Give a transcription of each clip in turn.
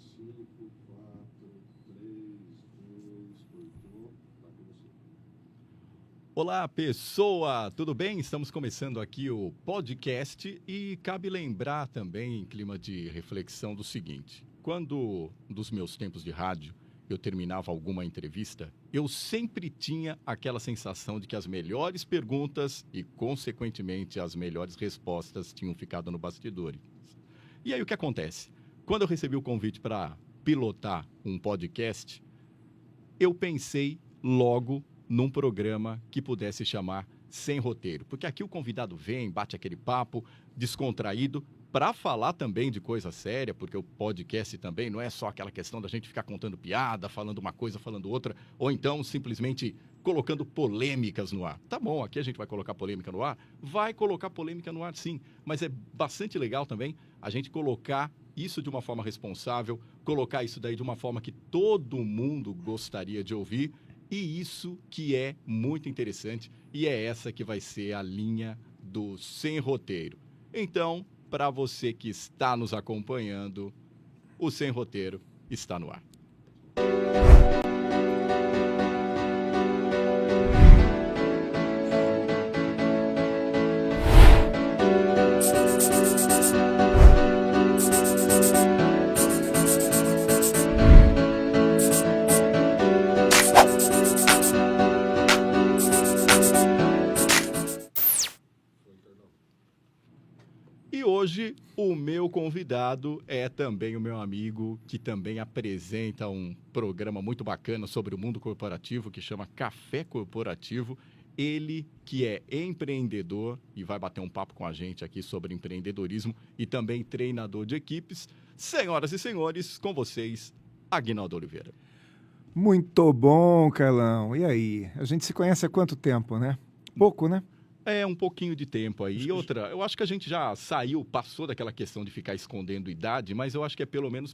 5, 4, 3, 2, cortou. Tá com você. Olá, pessoa! Tudo bem? Estamos começando aqui o podcast e cabe lembrar também, em clima de reflexão, do seguinte. Quando, dos meus tempos de rádio, eu terminava alguma entrevista, eu sempre tinha aquela sensação de que as melhores perguntas e, consequentemente, as melhores respostas tinham ficado no bastidor. E aí o que acontece? Quando eu recebi o convite para pilotar um podcast, eu pensei logo num programa que pudesse chamar Sem Roteiro. Porque aqui o convidado vem, bate aquele papo descontraído para falar também de coisa séria, porque o podcast também não é só aquela questão da gente ficar contando piada, falando uma coisa, falando outra, ou então simplesmente colocando polêmicas no ar. Tá bom, aqui a gente vai colocar polêmica no ar? Vai colocar polêmica no ar, sim. Mas é bastante legal também a gente colocar isso de uma forma responsável, colocar isso daí de uma forma que todo mundo gostaria de ouvir, e isso que é muito interessante, e é essa que vai ser a linha do Sem Roteiro. Então, para você que está nos acompanhando, o Sem Roteiro está no ar. E hoje o meu convidado é também o meu amigo, que também apresenta um programa muito bacana sobre o mundo corporativo, que chama Café Corporativo. Ele que é empreendedor e vai bater um papo com a gente aqui sobre empreendedorismo e também treinador de equipes. Senhoras e senhores, com vocês, Aguinaldo Oliveira. Muito bom, Carlão. E aí? A gente se conhece há quanto tempo, né? Pouco, né? É, um pouquinho de tempo aí. E outra, eu acho que a gente já saiu, passou daquela questão de ficar escondendo idade, mas eu acho que é pelo menos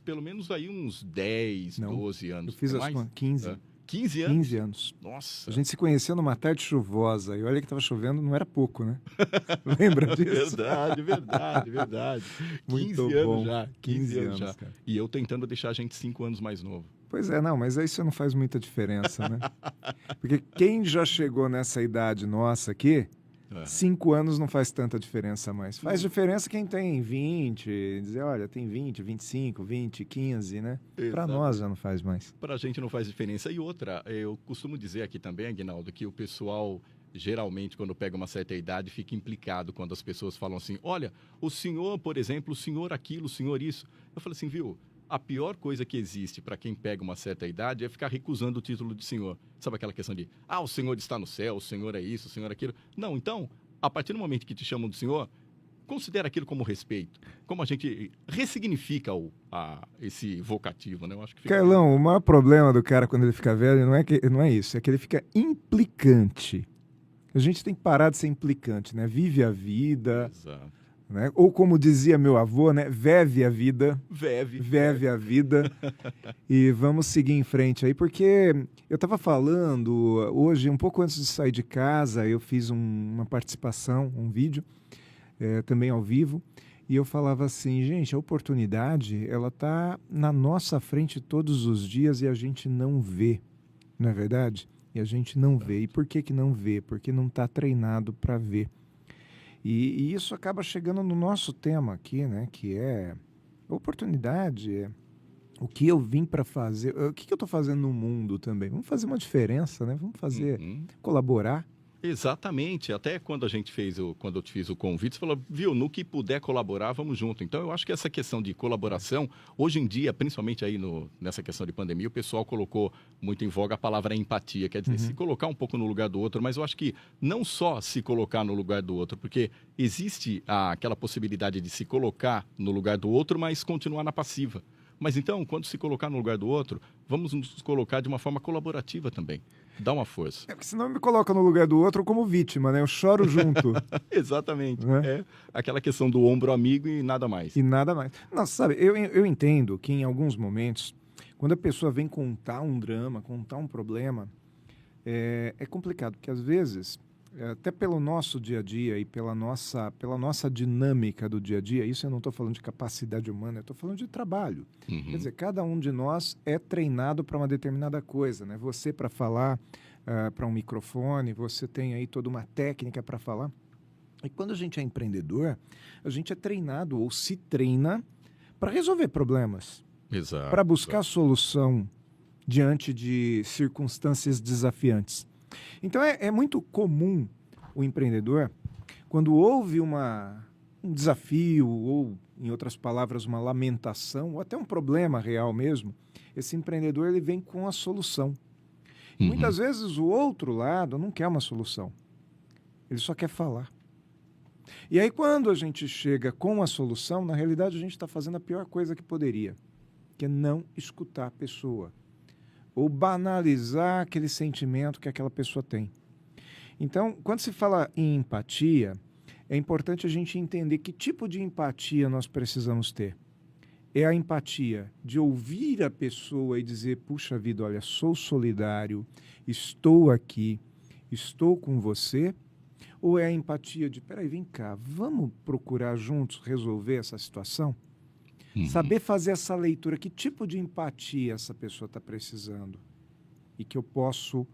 aí uns 10, Não, 12 anos. Eu fiz É as mais? contas. 15. É. 15 anos? 15 anos. Nossa. A gente se conheceu numa tarde chuvosa. E olha que estava chovendo, não era pouco, né? Lembra disso? Verdade. Muito 15 bom. anos já. 15 anos já. Cara. E eu tentando deixar a gente 5 anos mais novo. Pois é, não, mas isso não faz muita diferença, né? Porque quem já chegou nessa idade nossa aqui, 5 anos não faz tanta diferença mais. Faz diferença quem tem 20, dizer, olha, tem 20, 25, 20, 15, né? Para nós já não faz mais. Para a gente não faz diferença. E outra, eu costumo dizer aqui também, Aguinaldo, que o pessoal, geralmente, quando pega uma certa idade, fica implicado quando as pessoas falam assim, olha, o senhor, por exemplo, o senhor aquilo, o senhor isso. Eu falo assim, viu? A pior coisa que existe para quem pega uma certa idade é ficar recusando o título de senhor. Sabe aquela questão de, o senhor está no céu, o senhor é isso, o senhor é aquilo. Não, então, a partir do momento que te chamam de senhor, considera aquilo como respeito. Como a gente ressignifica esse vocativo, né? Eu acho que fica... Carlão, o maior problema do cara quando ele fica velho não é isso, é que ele fica implicante. A gente tem que parar de ser implicante, né? Vive a vida... Exato. Né? Ou como dizia meu avô, né? Veve a vida. Veve a vida. E vamos seguir em frente aí, porque eu estava falando hoje, um pouco antes de sair de casa, eu fiz uma participação, um vídeo, também ao vivo, e eu falava assim, gente, a oportunidade, ela está na nossa frente todos os dias e a gente não vê, não é verdade? E a gente não vê. E por que não vê? Porque não está treinado para ver. E isso acaba chegando no nosso tema aqui, né? Que é oportunidade, o que eu vim para fazer, o que eu estou fazendo no mundo também. Vamos fazer uma diferença, né? Vamos fazer, colaborar. Exatamente. Até quando quando eu te fiz o convite, você falou, viu, no que puder colaborar, vamos junto. Então, eu acho que essa questão de colaboração, hoje em dia, principalmente aí nessa questão de pandemia, o pessoal colocou muito em voga a palavra empatia, quer dizer, se colocar um pouco no lugar do outro, mas eu acho que não só se colocar no lugar do outro, porque existe aquela possibilidade de se colocar no lugar do outro, mas continuar na passiva. Mas então, quando se colocar no lugar do outro, vamos nos colocar de uma forma colaborativa também. Dá uma força. Porque senão me coloca no lugar do outro como vítima, né? Eu choro junto. Exatamente. Né? É aquela questão do ombro amigo e nada mais. E nada mais. Nossa, sabe, eu entendo que em alguns momentos, quando a pessoa vem contar um drama, contar um problema, é complicado, porque às vezes até pelo nosso dia a dia e pela nossa dinâmica do dia a dia, isso eu não estou falando de capacidade humana, eu estou falando de trabalho. Quer dizer, cada um de nós é treinado para uma determinada coisa, né? Você para falar para um microfone, você tem aí toda uma técnica para falar. E quando a gente é empreendedor, a gente é treinado ou se treina para resolver problemas, para buscar solução diante de circunstâncias desafiantes. Então é muito comum o empreendedor, quando houve um desafio ou, em outras palavras, uma lamentação ou até um problema real mesmo, esse empreendedor ele vem com a solução. Muitas vezes o outro lado não quer uma solução, ele só quer falar. E aí quando a gente chega com a solução, na realidade a gente está fazendo a pior coisa que poderia, que é não escutar a pessoa, ou banalizar aquele sentimento que aquela pessoa tem. Então, quando se fala em empatia, é importante a gente entender que tipo de empatia nós precisamos ter. É a empatia de ouvir a pessoa e dizer, puxa vida, olha, sou solidário, estou aqui, estou com você, ou é a empatia de, peraí, vem cá, vamos procurar juntos resolver essa situação? Saber fazer essa leitura, que tipo de empatia essa pessoa está precisando e que eu posso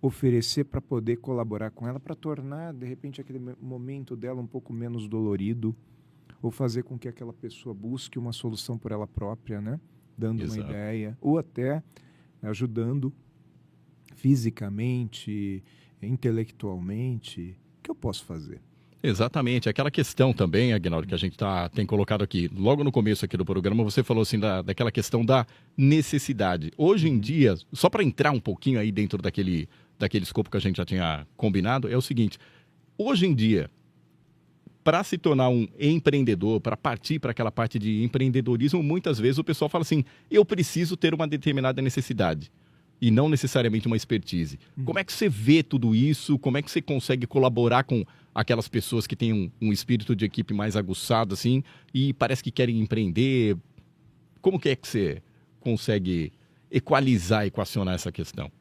oferecer para poder colaborar com ela, para tornar, de repente, aquele momento dela um pouco menos dolorido, ou fazer com que aquela pessoa busque uma solução por ela própria, né? Dando uma ideia, ou até ajudando fisicamente, intelectualmente. O que eu posso fazer? Exatamente, aquela questão também, Aguinaldo, que a gente tem colocado aqui, logo no começo aqui do programa, você falou assim daquela questão da necessidade. Hoje em dia, só para entrar um pouquinho aí dentro daquele escopo que a gente já tinha combinado, é o seguinte, hoje em dia, para se tornar um empreendedor, para partir para aquela parte de empreendedorismo, muitas vezes o pessoal fala assim, eu preciso ter uma determinada necessidade. E não necessariamente uma expertise. Como é que você vê tudo isso? Como é que você consegue colaborar com aquelas pessoas que têm um espírito de equipe mais aguçado, assim, e parece que querem empreender? Como que é que você consegue equacionar essa questão?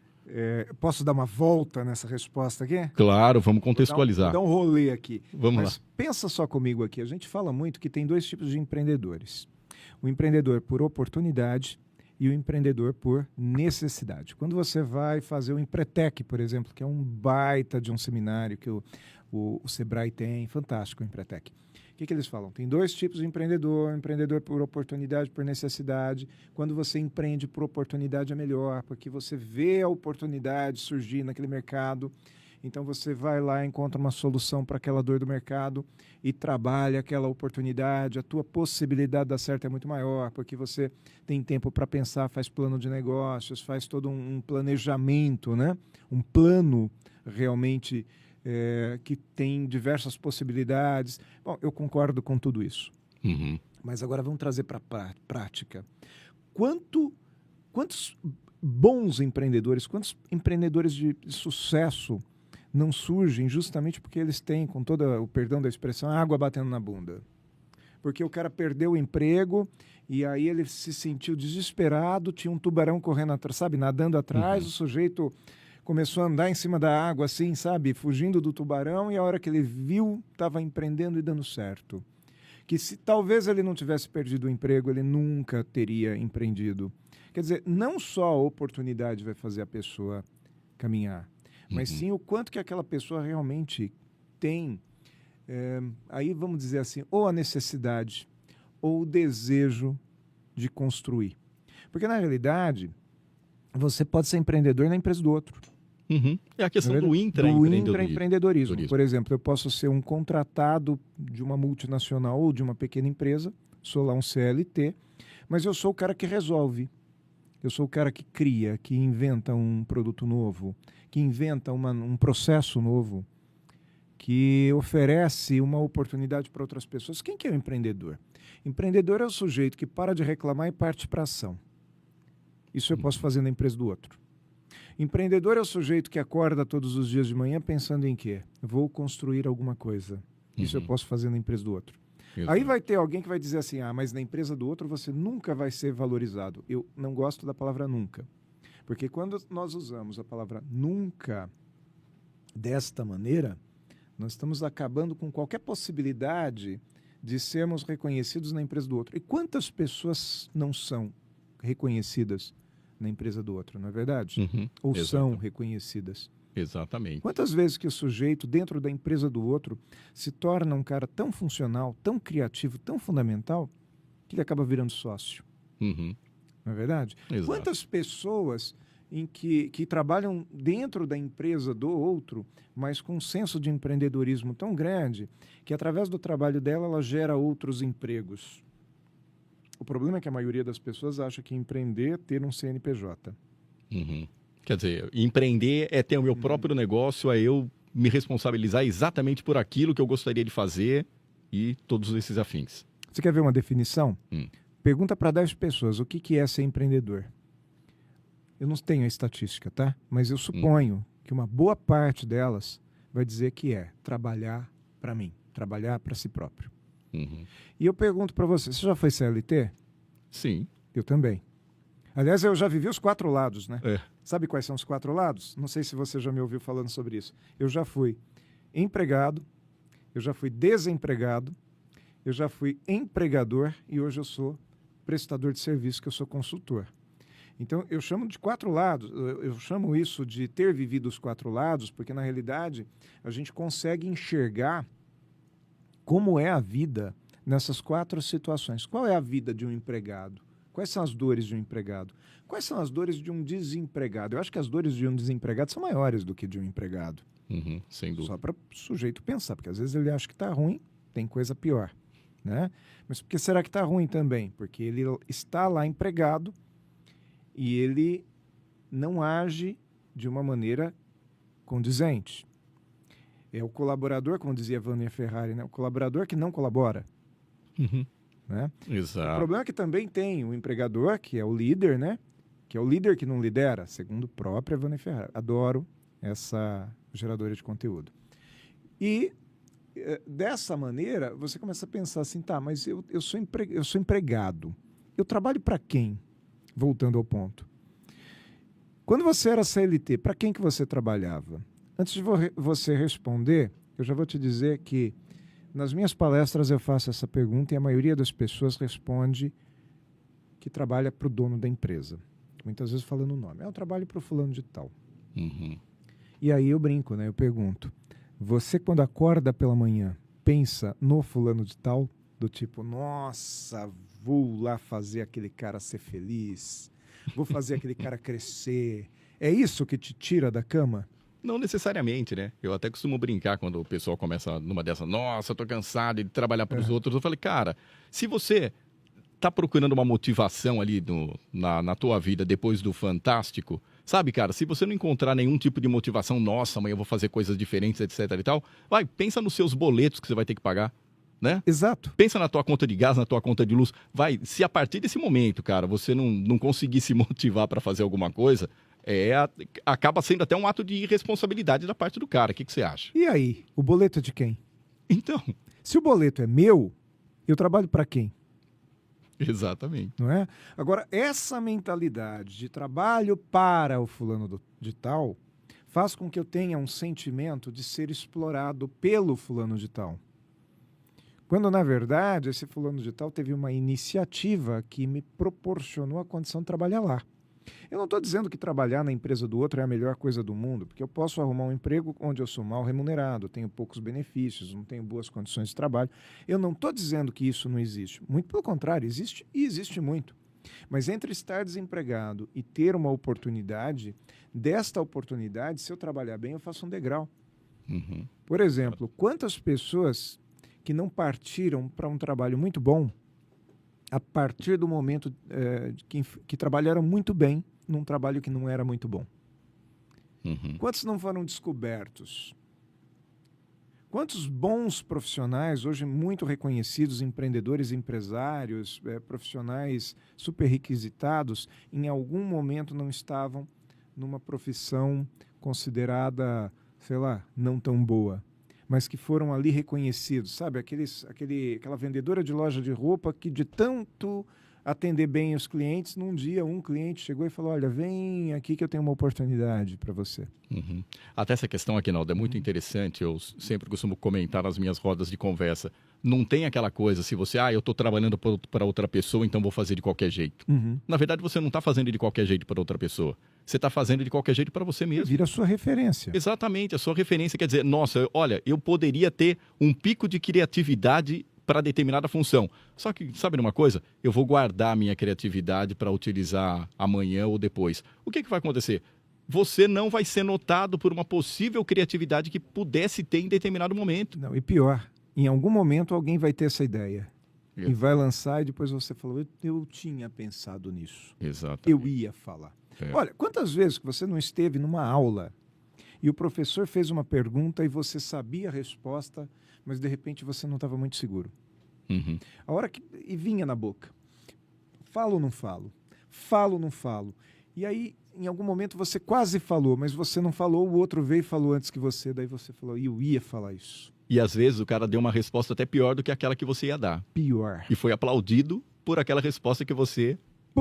Posso dar uma volta nessa resposta aqui? Claro, vamos contextualizar. Vou dar um rolê aqui. Vamos lá. Pensa só comigo aqui. A gente fala muito que tem dois tipos de empreendedores. O empreendedor por oportunidade e o empreendedor por necessidade. Quando você vai fazer o Empretec, por exemplo, que é um baita de um seminário que o Sebrae tem, fantástico o Empretec. O que eles falam? Tem dois tipos de empreendedor, empreendedor por oportunidade, por necessidade. Quando você empreende por oportunidade é melhor, porque você vê a oportunidade surgir naquele mercado. Então você vai lá, encontra uma solução para aquela dor do mercado e trabalha aquela oportunidade. A tua possibilidade de dar certo é muito maior, porque você tem tempo para pensar, faz plano de negócios, faz todo um planejamento, né? Um plano realmente que tem diversas possibilidades. Bom, eu concordo com tudo isso. Mas agora vamos trazer para a prática. Quantos bons empreendedores, quantos empreendedores de sucesso não surgem justamente porque eles têm, com todo o perdão da expressão, água batendo na bunda? Porque o cara perdeu o emprego e aí ele se sentiu desesperado, tinha um tubarão correndo atrás, sabe, nadando atrás, o sujeito começou a andar em cima da água, assim, sabe, fugindo do tubarão, e a hora que ele viu, estava empreendendo e dando certo. Que se talvez ele não tivesse perdido o emprego, ele nunca teria empreendido. Quer dizer, não só a oportunidade vai fazer a pessoa caminhar, mas sim o quanto que aquela pessoa realmente tem, aí vamos dizer assim, ou a necessidade, ou o desejo de construir. Porque, na realidade, você pode ser empreendedor na empresa do outro. É a questão do intraempreendedorismo. Por exemplo, eu posso ser um contratado de uma multinacional ou de uma pequena empresa, sou lá um CLT, mas eu sou o cara que resolve. Eu sou o cara que cria, que inventa um produto novo, que inventa um processo novo, que oferece uma oportunidade para outras pessoas. Quem que é o empreendedor? Empreendedor é o sujeito que para de reclamar e parte para a ação. Isso eu posso fazer na empresa do outro. Empreendedor é o sujeito que acorda todos os dias de manhã pensando em quê? Vou construir alguma coisa. Isso eu posso fazer na empresa do outro. Exato. Aí vai ter alguém que vai dizer assim, mas na empresa do outro você nunca vai ser valorizado. Eu não gosto da palavra nunca. Porque quando nós usamos a palavra nunca, Desta maneira, nós estamos acabando com qualquer possibilidade de sermos reconhecidos na empresa do outro. E quantas pessoas não são reconhecidas na empresa do outro, não é verdade? Ou Exato. são reconhecidas? Exatamente. Quantas vezes que o sujeito, dentro da empresa do outro, se torna um cara tão funcional, tão criativo, tão fundamental, que ele acaba virando sócio? Não é verdade? Exato. Quantas pessoas que trabalham dentro da empresa do outro, mas com um senso de empreendedorismo tão grande, que através do trabalho dela, ela gera outros empregos? O problema é que a maioria das pessoas acha que empreender é ter um CNPJ. Quer dizer, empreender é ter o meu próprio negócio, é eu me responsabilizar exatamente por aquilo que eu gostaria de fazer e todos esses afins. Você quer ver uma definição? Pergunta para 10 pessoas o que é ser empreendedor. Eu não tenho a estatística, tá? Mas eu suponho que uma boa parte delas vai dizer que é trabalhar para mim, trabalhar para si próprio. E eu pergunto para você já foi CLT? Sim. Eu também. Aliás, eu já vivi os 4 lados, né? É. Sabe quais são os 4 lados? Não sei se você já me ouviu falando sobre isso. Eu já fui empregado, eu já fui desempregado, eu já fui empregador e hoje eu sou prestador de serviço, que eu sou consultor. Então, eu chamo de 4 lados, eu chamo isso de ter vivido os 4 lados, porque, na realidade, a gente consegue enxergar como é a vida nessas 4 situações. Qual é a vida de um empregado? Quais são as dores de um empregado? Quais são as dores de um desempregado? Eu acho que as dores de um desempregado são maiores do que de um empregado. Sem dúvida. Só para o sujeito pensar, porque às vezes ele acha que está ruim, tem coisa pior, né? Mas por que será que está ruim também? Porque ele está lá empregado e ele não age de uma maneira condizente. É o colaborador, como dizia Vânia Ferrari, né? O colaborador que não colabora. Né? Exato. O problema é que também tem o empregador, que é o líder, né? Que é o líder que não lidera, segundo a própria Vânia Ferrari. Adoro essa geradora de conteúdo. E dessa maneira, você começa a pensar assim, tá, mas eu sou empregado. Eu trabalho para quem? Voltando ao ponto. Quando você era CLT, para quem que você trabalhava? Antes de você responder, eu já vou te dizer que nas minhas palestras eu faço essa pergunta e a maioria das pessoas responde que trabalha para o dono da empresa. Muitas vezes falando o nome. Eu trabalho para o fulano de tal. E aí eu brinco, né? Eu pergunto, você quando acorda pela manhã, pensa no fulano de tal? Do tipo, nossa, vou lá fazer aquele cara ser feliz, vou fazer aquele cara crescer. É isso que te tira da cama? Não necessariamente, né? Eu até costumo brincar quando o pessoal começa numa dessas, nossa, eu tô cansado de trabalhar para os outros. Eu falei, cara, se você tá procurando uma motivação ali na tua vida depois do Fantástico, sabe, cara, se você não encontrar nenhum tipo de motivação, nossa, amanhã eu vou fazer coisas diferentes, etc e tal, pensa nos seus boletos que você vai ter que pagar, né? Exato. Pensa na tua conta de gás, na tua conta de luz. Se a partir desse momento, cara, você não conseguir se motivar para fazer alguma coisa, acaba sendo até um ato de irresponsabilidade da parte do cara. O que você acha? E aí, o boleto é de quem? Então. Se o boleto é meu, eu trabalho para quem? Exatamente. Não é? Agora, essa mentalidade de trabalho para o fulano de tal faz com que eu tenha um sentimento de ser explorado pelo fulano de tal. Quando, na verdade, esse fulano de tal teve uma iniciativa que me proporcionou a condição de trabalhar lá. Eu não estou dizendo que trabalhar na empresa do outro é a melhor coisa do mundo, porque eu posso arrumar um emprego onde eu sou mal remunerado, tenho poucos benefícios, não tenho boas condições de trabalho. Eu não estou dizendo que isso não existe. Muito pelo contrário, existe e existe muito. Mas entre estar desempregado e ter uma oportunidade, desta oportunidade, se eu trabalhar bem, eu faço um degrau. Por exemplo, quantas pessoas que não partiram para um trabalho muito bom a partir do momento que trabalharam muito bem num trabalho que não era muito bom? Quantos não foram descobertos? Quantos bons profissionais, hoje muito reconhecidos, empreendedores, empresários, profissionais super requisitados, em algum momento não estavam numa profissão considerada, sei lá, não tão boa, mas que foram ali reconhecidos, sabe? Aquela vendedora de loja de roupa que de tanto atender bem os clientes. Num dia, um cliente chegou e falou, olha, vem aqui que eu tenho uma oportunidade para você. Uhum. Até essa questão aqui, Naldo, é muito interessante. Eu sempre costumo comentar nas minhas rodas de conversa. Não tem aquela coisa, se você, eu estou trabalhando para outra pessoa, então vou fazer de qualquer jeito. Uhum. Na verdade, você não está fazendo de qualquer jeito para outra pessoa. Você está fazendo de qualquer jeito para você mesmo. Vira a sua referência. Exatamente, a sua referência quer dizer, nossa, olha, eu poderia ter um pico de criatividade para determinada função. Só que, sabe uma coisa? Eu vou guardar a minha criatividade para utilizar amanhã ou depois. O que vai acontecer? Você não vai ser notado por uma possível criatividade que pudesse ter em determinado momento. Não, e pior, em algum momento alguém vai ter essa ideia. E vai lançar e depois você falou, eu tinha pensado nisso. Exatamente. Eu ia falar. Olha, quantas vezes que você não esteve numa aula e o professor fez uma pergunta e você sabia a resposta, mas de repente você não estava muito seguro. Uhum. A hora que... E vinha na boca. Falo ou não falo? Falo ou não falo? E aí, em algum momento, você quase falou, mas você não falou, o outro veio e falou antes que você, daí você falou, eu ia falar isso. E às vezes o cara deu uma resposta até pior do que aquela que você ia dar. Pior. E foi aplaudido por aquela resposta que você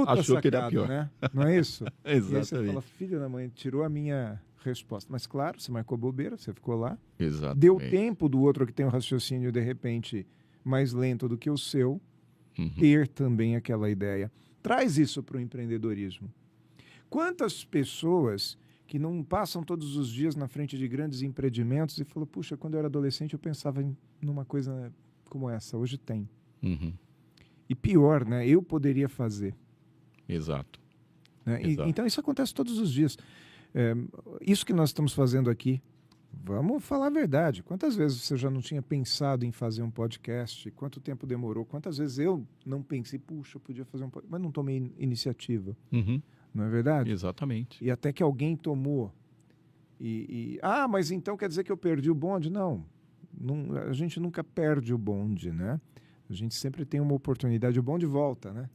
achou que era pior. Né? Não é isso? Exatamente. E aí você fala, filho da mãe, tirou a minha resposta. Mas claro, você marcou bobeira, você ficou lá. Exatamente. Deu tempo do outro que tem um raciocínio, de repente, mais lento do que o seu, ter também aquela ideia. Traz isso para o empreendedorismo. Quantas pessoas que não passam todos os dias na frente de grandes empreendimentos e falam, puxa, quando eu era adolescente eu pensava numa coisa como essa, hoje tem. Uhum. E pior, né? Eu poderia fazer. Exato. Né? Exato. Então isso acontece todos os dias. Isso que nós estamos fazendo aqui, vamos falar a verdade. Quantas vezes você já não tinha pensado em fazer um podcast? Quanto tempo demorou? Quantas vezes eu não pensei, puxa, eu podia fazer um podcast, mas não tomei iniciativa. Uhum. Não é verdade? Exatamente. E até que alguém tomou. Mas então quer dizer que eu perdi o bonde? Não, a gente nunca perde o bonde, né? A gente sempre tem uma oportunidade, o bonde volta, né?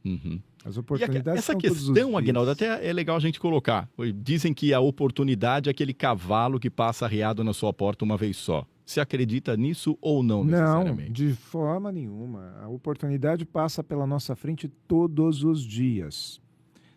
Uhum. As oportunidades essa são todos os questão, dias. Aguinaldo, até é legal a gente colocar. Dizem que a oportunidade é aquele cavalo que passa arriado na sua porta uma vez só. Você acredita nisso ou não necessariamente? Não, de forma nenhuma. A oportunidade passa pela nossa frente todos os dias.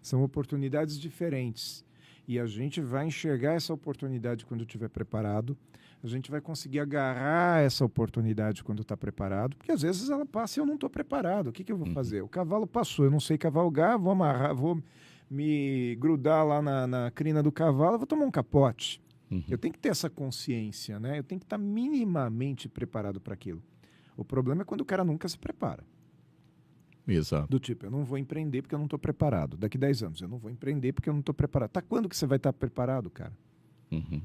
São oportunidades diferentes. E a gente vai enxergar essa oportunidade quando estiver preparado. A gente vai conseguir agarrar essa oportunidade quando está preparado. Porque às vezes ela passa e eu não estou preparado. O que eu vou fazer? O cavalo passou, eu não sei cavalgar, vou amarrar, vou me grudar lá na crina do cavalo, vou tomar um capote. Eu tenho que ter essa consciência, né? Eu tenho que estar minimamente preparado para aquilo. O problema é quando o cara nunca se prepara. Exato. Do tipo, eu não vou empreender porque eu não estou preparado. Daqui 10 anos, eu não vou empreender porque eu não estou preparado. Tá, quando que você vai estar preparado, cara? Uhum.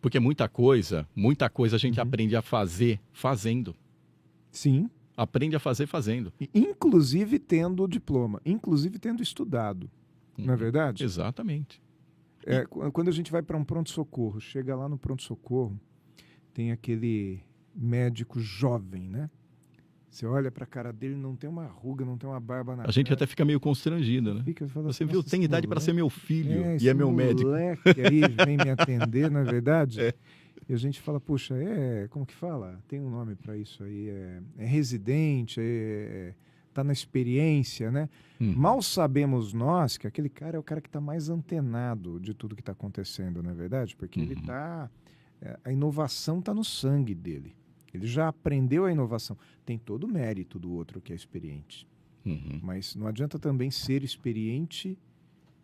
Porque muita coisa a gente aprende a fazer fazendo. Sim. Aprende a fazer fazendo. Inclusive tendo diploma, inclusive tendo estudado. Não é verdade? Exatamente. Quando a gente vai para um pronto-socorro, chega lá no pronto-socorro, tem aquele médico jovem, né? Você olha para a cara dele, não tem uma ruga, não tem uma barba na cara. A gente até fica meio constrangido, né? Você viu, tem idade para ser meu filho e é meu médico. Moleque aí vem me atender, não é verdade? E a gente fala, puxa, como que fala? Tem um nome para isso aí, é residente, tá na experiência, né? Mal sabemos nós que aquele cara é o cara que está mais antenado de tudo que está acontecendo, não é verdade? Porque ele tá, a inovação está no sangue dele. Ele já aprendeu a inovação. Tem todo o mérito do outro que é experiente. Mas não adianta também ser experiente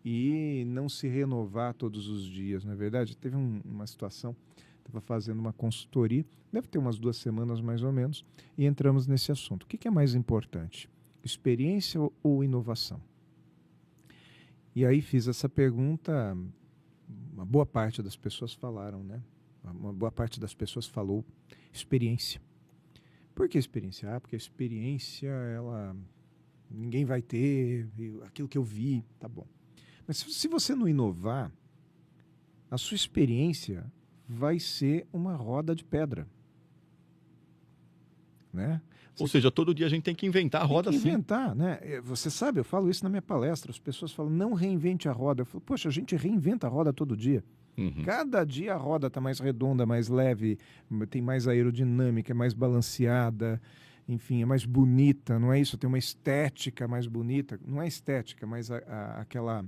e não se renovar todos os dias, não é verdade? Teve uma situação, estava fazendo uma consultoria, deve ter umas 2 semanas mais ou menos, e entramos nesse assunto. O que é mais importante? Experiência ou inovação? E aí fiz essa pergunta, uma boa parte das pessoas falaram, né? Uma boa parte das pessoas falou experiência. Por que experiência? Porque a experiência, ninguém vai ter, aquilo que eu vi, tá bom. Mas se você não inovar, a sua experiência vai ser uma roda de pedra. Né? Ou seja, todo dia a gente tem que inventar a roda, sim. Inventar, né? Você sabe, eu falo isso na minha palestra, as pessoas falam, não reinvente a roda. Eu falo, poxa, a gente reinventa a roda todo dia. Cada dia a roda está mais redonda, mais leve, tem mais aerodinâmica, é mais balanceada. enfim, é mais bonita, não é isso? Tem uma estética mais bonita. Não é estética, mas aquela...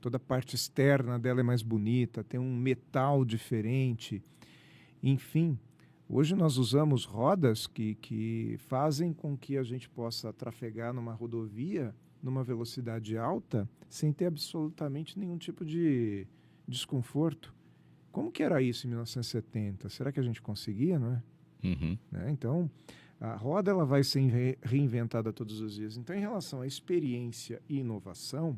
Toda a parte externa dela é mais bonita, tem um metal diferente. Enfim, hoje nós usamos rodas que fazem com que a gente possa trafegar numa rodovia numa velocidade alta sem ter absolutamente nenhum tipo de desconforto. Como que era isso em 1970? Será que a gente conseguia, não é? Uhum. Né? Então, a roda ela vai ser reinventada todos os dias. Então, em relação à experiência e inovação,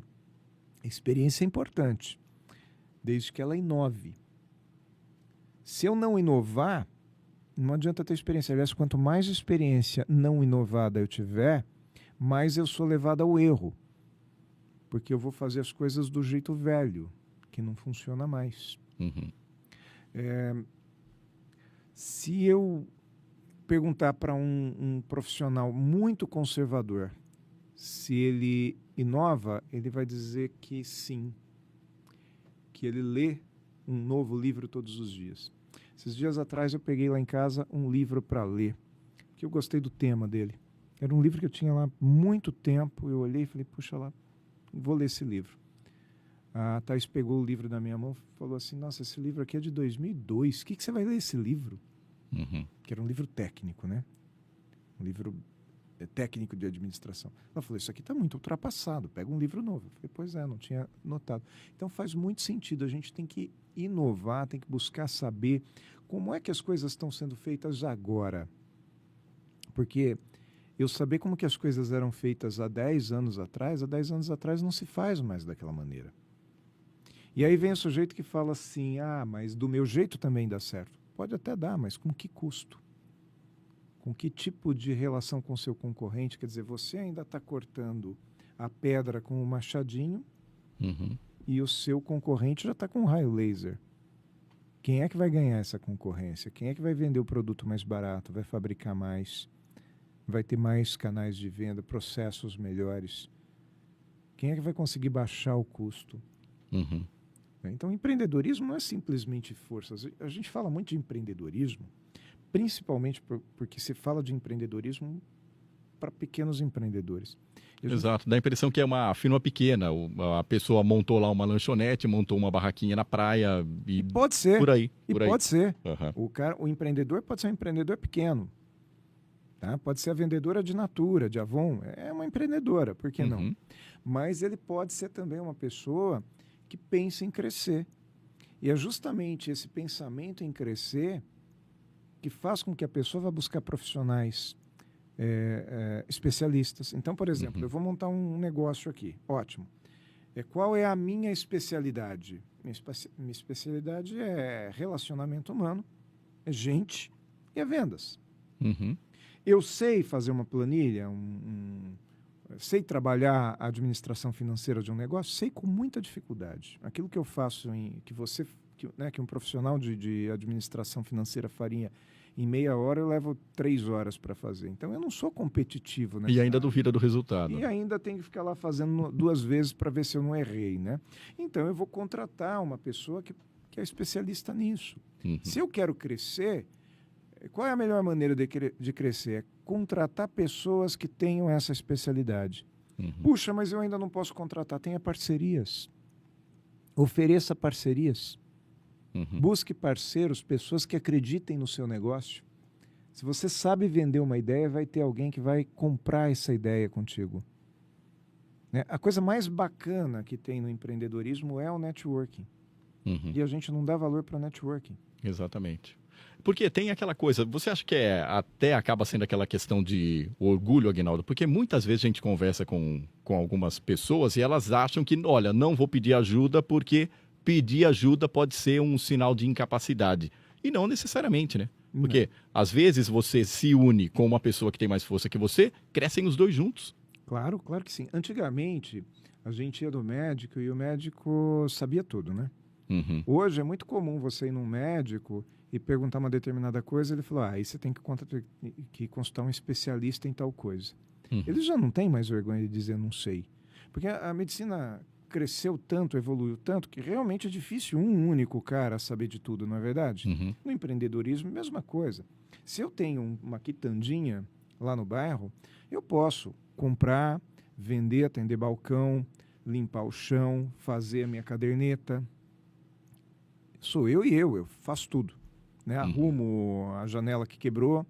a experiência é importante, desde que ela inove. Se eu não inovar, não adianta ter experiência. Aliás, quanto mais experiência não inovada eu tiver, mais eu sou levado ao erro. Porque eu vou fazer as coisas do jeito velho, que não funciona mais. Uhum. Se eu perguntar para um profissional muito conservador se ele inova, ele vai dizer que sim, que ele lê um novo livro todos os dias. Esses dias atrás eu peguei lá em casa um livro para ler, que eu gostei do tema dele. Era um livro que eu tinha lá há muito tempo, eu olhei e falei, puxa lá, vou ler esse livro. A Thais pegou o livro da minha mão e falou assim, nossa, esse livro aqui é de 2002, o que você vai ler esse livro? Uhum. Que era um livro técnico, né? Um livro técnico de administração. Ela falou, isso aqui está muito ultrapassado, pega um livro novo. Eu falei, pois é, não tinha notado. Então faz muito sentido, a gente tem que inovar, tem que buscar saber como é que as coisas estão sendo feitas agora. Porque eu saber como que as coisas eram feitas há 10 anos atrás não se faz mais daquela maneira. E aí vem o sujeito que fala assim, mas do meu jeito também dá certo. Pode até dar, mas com que custo? Com que tipo de relação com o seu concorrente? Quer dizer, você ainda está cortando a pedra com o machadinho e o seu concorrente já está com um raio laser. Quem é que vai ganhar essa concorrência? Quem é que vai vender o produto mais barato, vai fabricar mais, vai ter mais canais de venda, processos melhores? Quem é que vai conseguir baixar o custo? Uhum. Então, empreendedorismo não é simplesmente força. A gente fala muito de empreendedorismo, principalmente porque se fala de empreendedorismo para pequenos empreendedores. Exato, dá a impressão que é uma firma pequena. A pessoa montou lá uma lanchonete, montou uma barraquinha na praia e pode ser. Por aí. Pode ser. Uhum. O empreendedor pode ser um empreendedor pequeno. Tá? Pode ser a vendedora de Natura, de Avon. É uma empreendedora, por que não? Mas ele pode ser também uma pessoa que pensa em crescer. E é justamente esse pensamento em crescer que faz com que a pessoa vá buscar profissionais especialistas. Então, por exemplo, eu vou montar um negócio aqui. Ótimo. Qual é a minha especialidade? Minha especialidade é relacionamento humano, é gente e é vendas. Eu sei fazer uma planilha, sei trabalhar a administração financeira de um negócio, sei com muita dificuldade. Aquilo que eu faço, que um profissional de administração financeira faria em meia hora, eu levo 3 horas para fazer. Então, eu não sou competitivo. E ainda duvida do resultado. E ainda tenho que ficar lá fazendo 2 vezes para ver se eu não errei, né? Então, eu vou contratar uma pessoa que é especialista nisso. Se eu quero crescer, qual é a melhor maneira de crescer? É contratar pessoas que tenham essa especialidade. Puxa, mas eu ainda não posso contratar. Tenha parcerias. Ofereça parcerias. Busque parceiros, pessoas que acreditem no seu negócio. Se você sabe vender uma ideia, vai ter alguém que vai comprar essa ideia contigo. A coisa mais bacana que tem no empreendedorismo é o networking. E a gente não dá valor para o networking. Exatamente. Porque tem aquela coisa, você acha que até acaba sendo aquela questão de orgulho, Aguinaldo? Porque muitas vezes a gente conversa com algumas pessoas e elas acham que, olha, não vou pedir ajuda porque pedir ajuda pode ser um sinal de incapacidade. E não necessariamente, né? Porque às vezes você se une com uma pessoa que tem mais força que você, crescem os dois juntos. Claro que sim. Antigamente, a gente ia no médico e o médico sabia tudo, né? Hoje é muito comum você ir num médico e perguntar uma determinada coisa, ele falou, aí você tem que consultar um especialista em tal coisa. Eles já não têm mais vergonha de dizer não sei. Porque a medicina cresceu tanto, evoluiu tanto, que realmente é difícil um único cara saber de tudo, não é verdade? No empreendedorismo, mesma coisa. Se eu tenho uma quitandinha lá no bairro, eu posso comprar, vender, atender balcão, limpar o chão, fazer a minha caderneta. Sou eu faço tudo, né? Arrumo a janela que quebrou.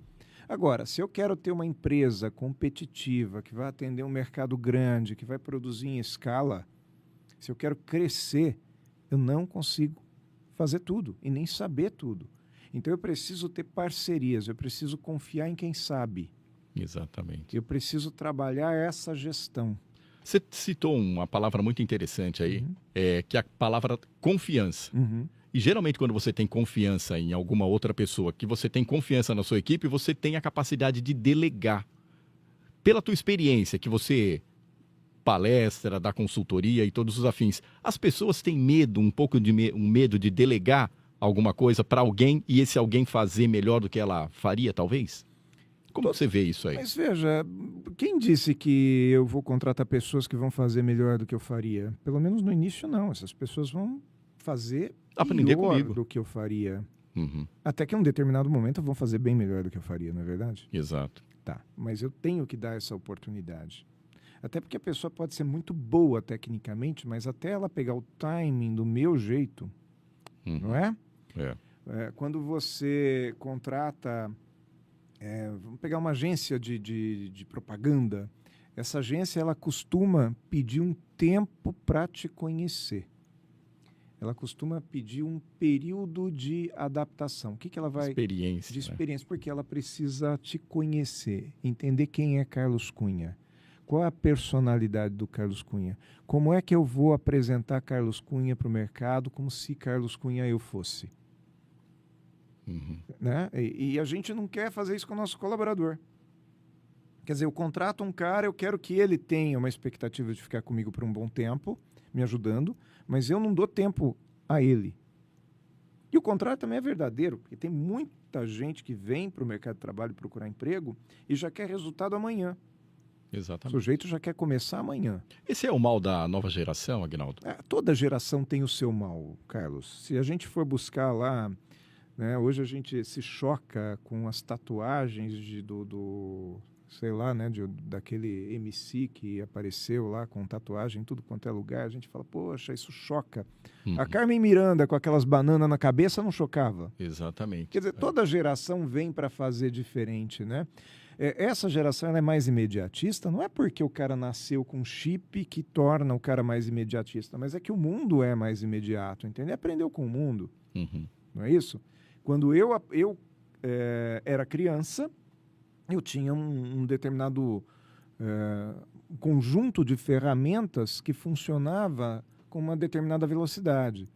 Agora, se eu quero ter uma empresa competitiva, que vai atender um mercado grande, que vai produzir em escala, se eu quero crescer, eu não consigo fazer tudo e nem saber tudo. Então, eu preciso ter parcerias, eu preciso confiar em quem sabe. Exatamente. Eu preciso trabalhar essa gestão. Você citou uma palavra muito interessante aí, que é a palavra confiança. E geralmente quando você tem confiança em alguma outra pessoa, que você tem confiança na sua equipe, você tem a capacidade de delegar. Pela tua experiência, que você palestra, dá consultoria e todos os afins, as pessoas têm medo, um pouco de medo de delegar alguma coisa para alguém e esse alguém fazer melhor do que ela faria, talvez? Como você vê isso aí? Mas veja, quem disse que eu vou contratar pessoas que vão fazer melhor do que eu faria? Pelo menos no início não, essas pessoas vão fazer aprender melhor comigo do que eu faria. Até que em um determinado momento vão fazer bem melhor do que eu faria, não é verdade? Exato. Tá, mas eu tenho que dar essa oportunidade. Até porque a pessoa pode ser muito boa tecnicamente, mas até ela pegar o timing do meu jeito, não é? Quando você contrata, vamos pegar uma agência de propaganda, essa agência ela costuma pedir um tempo para te conhecer. Ela costuma pedir um período de adaptação. O que ela vai... Experiência. De experiência, porque ela precisa te conhecer, entender quem é Carlos Cunha. Qual é a personalidade do Carlos Cunha? Como é que eu vou apresentar Carlos Cunha para o mercado como se Carlos Cunha eu fosse? Né? E a gente não quer fazer isso com o nosso colaborador. Quer dizer, eu contrato um cara, eu quero que ele tenha uma expectativa de ficar comigo por um bom tempo, me ajudando, mas eu não dou tempo a ele. E o contrário também é verdadeiro, porque tem muita gente que vem para o mercado de trabalho procurar emprego e já quer resultado amanhã. Exatamente. O sujeito já quer começar amanhã. Esse é o mal da nova geração, Aguinaldo? Toda geração tem o seu mal, Carlos. Se a gente for buscar lá, né, hoje a gente se choca com as tatuagens sei lá, né, daquele MC que apareceu lá com tatuagem em tudo quanto é lugar. A gente fala, poxa, isso choca. A Carmen Miranda com aquelas bananas na cabeça não chocava? Exatamente. Quer dizer, toda geração vem para fazer diferente, né? Essa geração ela é mais imediatista, não é porque o cara nasceu com chip que torna o cara mais imediatista, mas é que o mundo é mais imediato, entendeu? Aprendeu com o mundo, não é isso? Quando eu era criança, eu tinha um determinado conjunto de ferramentas que funcionava com uma determinada velocidade.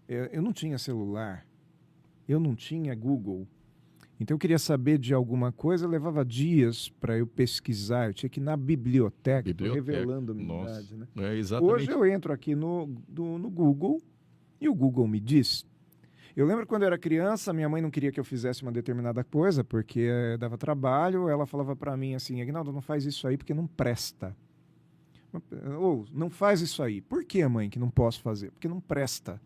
Eu não tinha celular, eu não tinha Google. Então, eu queria saber de alguma coisa, levava dias para eu pesquisar. Eu tinha que ir na biblioteca. Revelando a minha idade, né? Exatamente. Hoje eu entro aqui no Google e o Google me diz. Eu lembro quando eu era criança, minha mãe não queria que eu fizesse uma determinada coisa, porque dava trabalho. Ela falava para mim assim, Aguinaldo, não faz isso aí porque não presta. Ou, não faz isso aí. Por que, mãe, que não posso fazer? Porque não presta.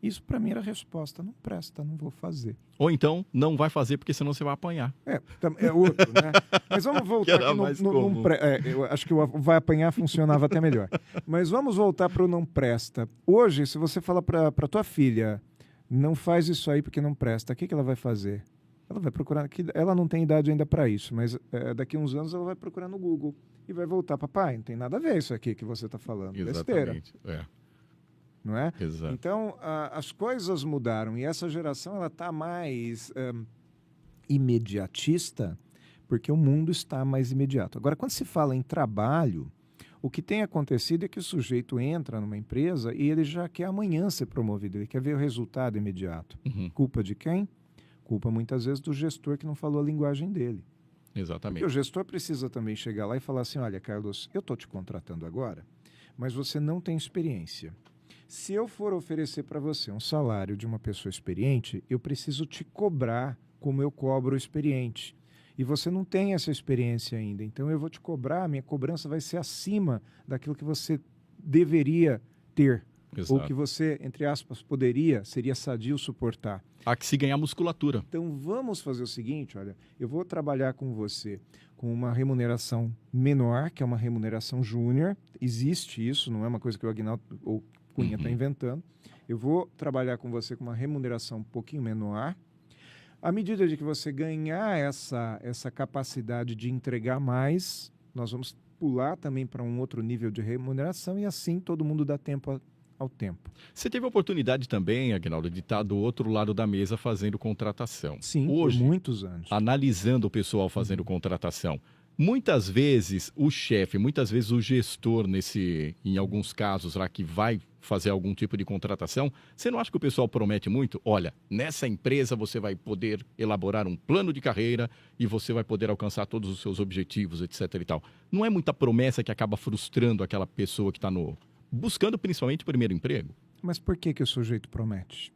Isso para mim era a resposta, não presta, não vou fazer. Ou então, não vai fazer porque senão você vai apanhar. É outro, né? Mas vamos voltar aqui eu acho que o vai apanhar funcionava até melhor. Mas vamos voltar para o não presta. Hoje, se você fala para tua filha, não faz isso aí porque não presta, o que ela vai fazer? Ela vai procurar, ela não tem idade ainda para isso, mas daqui a uns anos ela vai procurar no Google e vai voltar, papai, não tem nada a ver isso aqui que você está falando. Exatamente. Besteira. Não é? Exato. Então, as coisas mudaram e essa geração ela está mais imediatista porque o mundo está mais imediato. Agora, quando se fala em trabalho, o que tem acontecido é que o sujeito entra numa empresa e ele já quer amanhã ser promovido, ele quer ver o resultado imediato. Culpa de quem? Culpa muitas vezes do gestor que não falou a linguagem dele. Exatamente. Porque o gestor precisa também chegar lá e falar assim, olha, Carlos, eu estou te contratando agora, mas você não tem experiência. Se eu for oferecer para você um salário de uma pessoa experiente, eu preciso te cobrar como eu cobro o experiente. E você não tem essa experiência ainda. Então, eu vou te cobrar, minha cobrança vai ser acima daquilo que você deveria ter Exato. Ou que você, entre aspas, seria sadio suportar. Há que se ganhar musculatura. Então vamos fazer o seguinte, olha, eu vou trabalhar com você com uma remuneração menor, que é uma remuneração júnior. Existe isso, não é uma coisa que o Agnaldo ou Cunha está inventando. Eu vou trabalhar com você com uma remuneração um pouquinho menor. À medida de que você ganhar essa capacidade de entregar mais, nós vamos pular também para um outro nível de remuneração e assim todo mundo dá tempo ao tempo. Você teve a oportunidade também, Agnaldo, de estar do outro lado da mesa fazendo contratação. Sim, hoje, por muitos anos. Analisando o pessoal fazendo contratação. Muitas vezes o chefe, muitas vezes o gestor, em alguns casos lá que vai fazer algum tipo de contratação, você não acha que o pessoal promete muito? Olha, nessa empresa você vai poder elaborar um plano de carreira e você vai poder alcançar todos os seus objetivos, etc. e tal. Não é muita promessa que acaba frustrando aquela pessoa que está buscando principalmente o primeiro emprego? Mas por que o sujeito promete?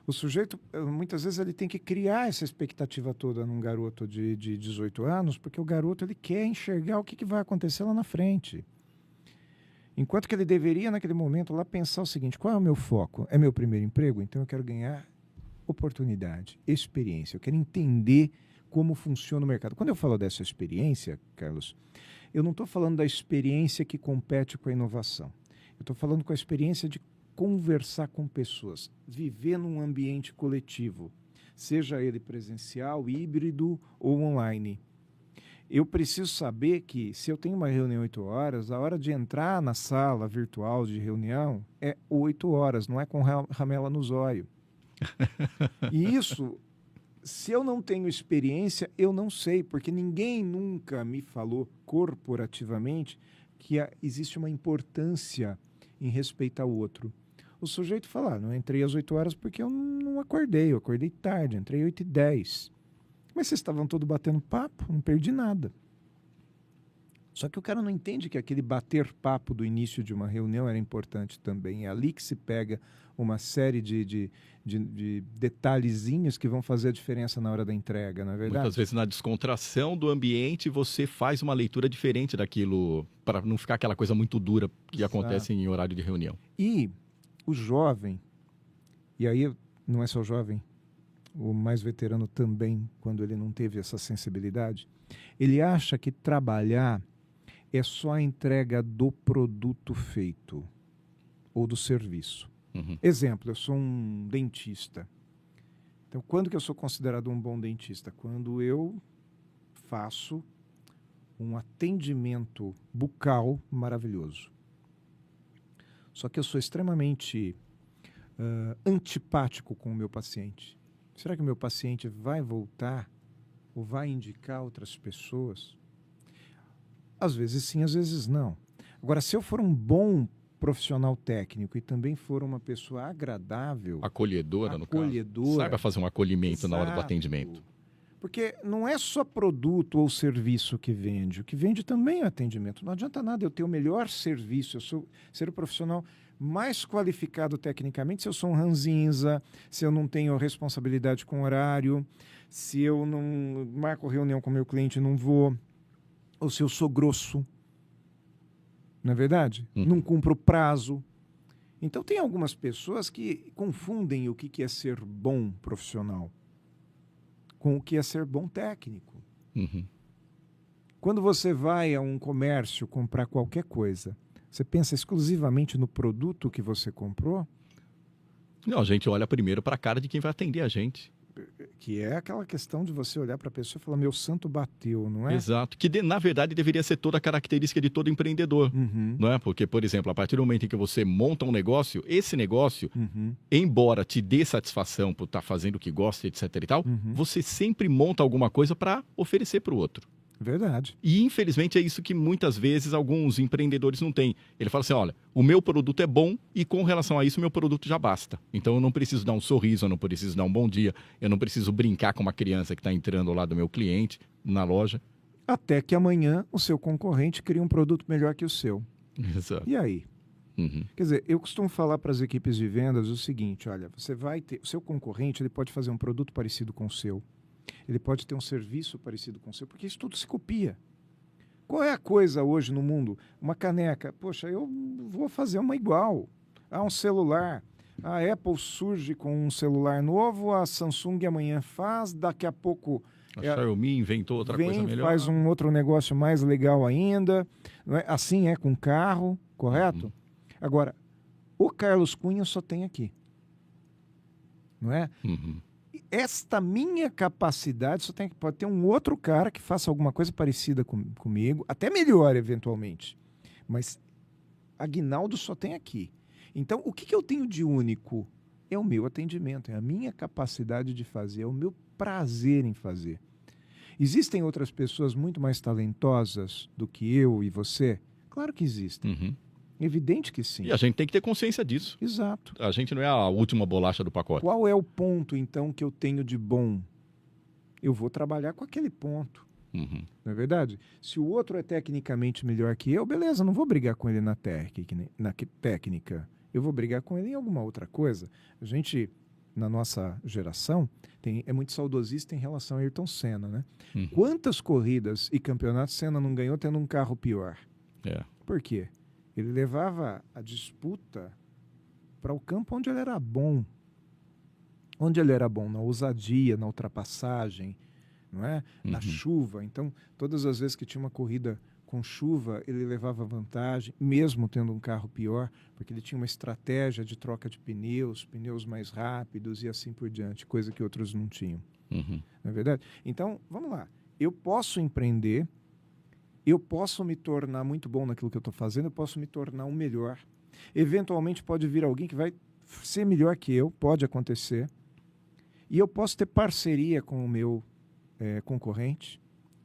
O sujeito, muitas vezes, ele tem que criar essa expectativa toda num garoto de 18 anos, porque o garoto ele quer enxergar o que vai acontecer lá na frente. Enquanto que ele deveria, naquele momento, lá pensar o seguinte: qual é o meu foco? É meu primeiro emprego? Então eu quero ganhar oportunidade, experiência. Eu quero entender como funciona o mercado. Quando eu falo dessa experiência, Carlos, eu não estou falando da experiência que compete com a inovação. Eu estou falando com a experiência de conversar com pessoas, viver num ambiente coletivo, seja ele presencial, híbrido ou online. Eu preciso saber que, se eu tenho uma reunião 8 horas, a hora de entrar na sala virtual de reunião é 8 horas, não é com ramela no zóio. E isso, se eu não tenho experiência, eu não sei, porque ninguém nunca me falou corporativamente que existe uma importância em respeitar o outro. O sujeito fala: não entrei às 8 horas porque eu não acordei, eu acordei tarde, entrei 8h10. Mas vocês estavam todos batendo papo, não perdi nada. Só que o cara não entende que aquele bater papo do início de uma reunião era importante também. É ali que se pega uma série de detalhezinhos que vão fazer a diferença na hora da entrega, não é verdade? Muitas vezes na descontração do ambiente você faz uma leitura diferente daquilo, para não ficar aquela coisa muito dura que acontece em horário de reunião. E o jovem, e aí não é só o jovem, o mais veterano também, quando ele não teve essa sensibilidade, ele acha que trabalhar é só a entrega do produto feito ou do serviço. Exemplo, eu sou um dentista. Então, quando que eu sou considerado um bom dentista? Quando eu faço um atendimento bucal maravilhoso. Só que eu sou extremamente antipático com o meu paciente. Será que o meu paciente vai voltar ou vai indicar outras pessoas? Às vezes sim, às vezes não. Agora, se eu for um bom profissional técnico e também for uma pessoa agradável... Acolhedora, no caso. Saiba fazer um acolhimento na hora do atendimento. Porque não é só produto ou serviço que vende. O que vende também é atendimento. Não adianta nada eu ter o melhor serviço, ser o profissional mais qualificado tecnicamente, se eu sou um ranzinza, se eu não tenho responsabilidade com horário, se eu não marco reunião com o meu cliente e não vou, ou se eu sou grosso, não é verdade? Não cumpro o prazo. Então tem algumas pessoas que confundem o que é ser bom profissional com o que é ser bom técnico. Quando você vai a um comércio comprar qualquer coisa, você pensa exclusivamente no produto que você comprou? Não, a gente olha primeiro para a cara de quem vai atender a gente. Que é aquela questão de você olhar para a pessoa e falar: meu santo bateu, não é? Exato. Que, na verdade, deveria ser toda a característica de todo empreendedor. Não é? Porque, por exemplo, a partir do momento em que você monta um negócio, esse negócio, embora te dê satisfação por estar fazendo o que gosta, etc. e tal, você sempre monta alguma coisa para oferecer para o outro. Verdade. E, infelizmente, é isso que muitas vezes alguns empreendedores não têm. Ele fala assim: olha, o meu produto é bom e, com relação a isso, meu produto já basta. Então, eu não preciso dar um sorriso, eu não preciso dar um bom dia, eu não preciso brincar com uma criança que está entrando lá do meu cliente, na loja. Até que amanhã o seu concorrente cria um produto melhor que o seu. Exato. E aí? Quer dizer, eu costumo falar para as equipes de vendas o seguinte: olha, você vai ter... O seu concorrente ele pode fazer um produto parecido com o seu. Ele pode ter um serviço parecido com o seu, porque isso tudo se copia. Qual é a coisa hoje no mundo? Uma caneca. Poxa, eu vou fazer uma igual. Um celular. A Apple surge com um celular novo, a Samsung amanhã faz, daqui a pouco... A Xiaomi inventou outra coisa melhor. Faz um outro negócio mais legal ainda. Não é? Assim é com carro, correto? Agora, o Carlos Cunha só tem aqui. Não é? Esta minha capacidade só tem, pode ter um outro cara que faça alguma coisa parecida comigo, até melhor eventualmente. Mas Aguinaldo só tem aqui. Então, o que eu tenho de único? É o meu atendimento, é a minha capacidade de fazer, é o meu prazer em fazer. Existem outras pessoas muito mais talentosas do que eu e você? Claro que existem. Evidente que sim. E a gente tem que ter consciência disso. Exato. A gente não é a última bolacha do pacote. Qual é o ponto, então, que eu tenho de bom? Eu vou trabalhar com aquele ponto. Não é verdade? Se o outro é tecnicamente melhor que eu, beleza, não vou brigar com ele na técnica. Eu vou brigar com ele em alguma outra coisa. A gente, na nossa geração, é muito saudosista em relação a Ayrton Senna, né? Quantas corridas e campeonatos Senna não ganhou tendo um carro pior? Por quê? Ele levava a disputa para o campo onde ele era bom. Onde ele era bom? Na ousadia, na ultrapassagem, não é? Na chuva. Então, todas as vezes que tinha uma corrida com chuva, ele levava vantagem, mesmo tendo um carro pior, porque ele tinha uma estratégia de troca de pneus mais rápidos e assim por diante, coisa que outros não tinham. Não é verdade? Então, vamos lá. Eu posso empreender, eu posso me tornar muito bom naquilo que eu estou fazendo, eu posso me tornar um melhor. Eventualmente pode vir alguém que vai ser melhor que eu, pode acontecer. E eu posso ter parceria com o meu concorrente.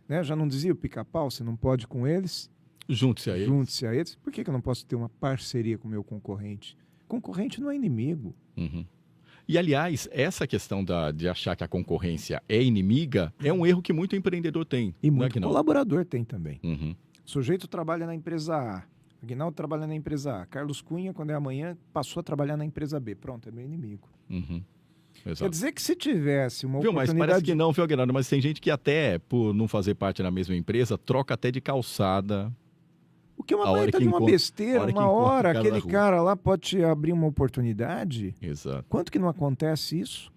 Né? Já não dizia o Pica-Pau, você não pode com eles? Junte-se a eles. Junte-se a eles. Por que eu não posso ter uma parceria com o meu concorrente? Concorrente não é inimigo. E, aliás, essa questão de achar que a concorrência é inimiga é um erro que muito empreendedor tem. E muito colaborador tem também. O sujeito trabalha na empresa A. Aguinaldo trabalha na empresa A. Carlos Cunha, quando é amanhã, passou a trabalhar na empresa B. Pronto, é meu inimigo. Exato. Quer dizer que se tivesse uma Mas oportunidade... parece que não, viu, Aguinaldo? Mas tem gente que até, por não fazer parte da mesma empresa, troca até de calçada. O que é uma baita de uma besteira. Uma hora aquele cara lá pode te abrir uma oportunidade. Exato. Quanto que não acontece isso?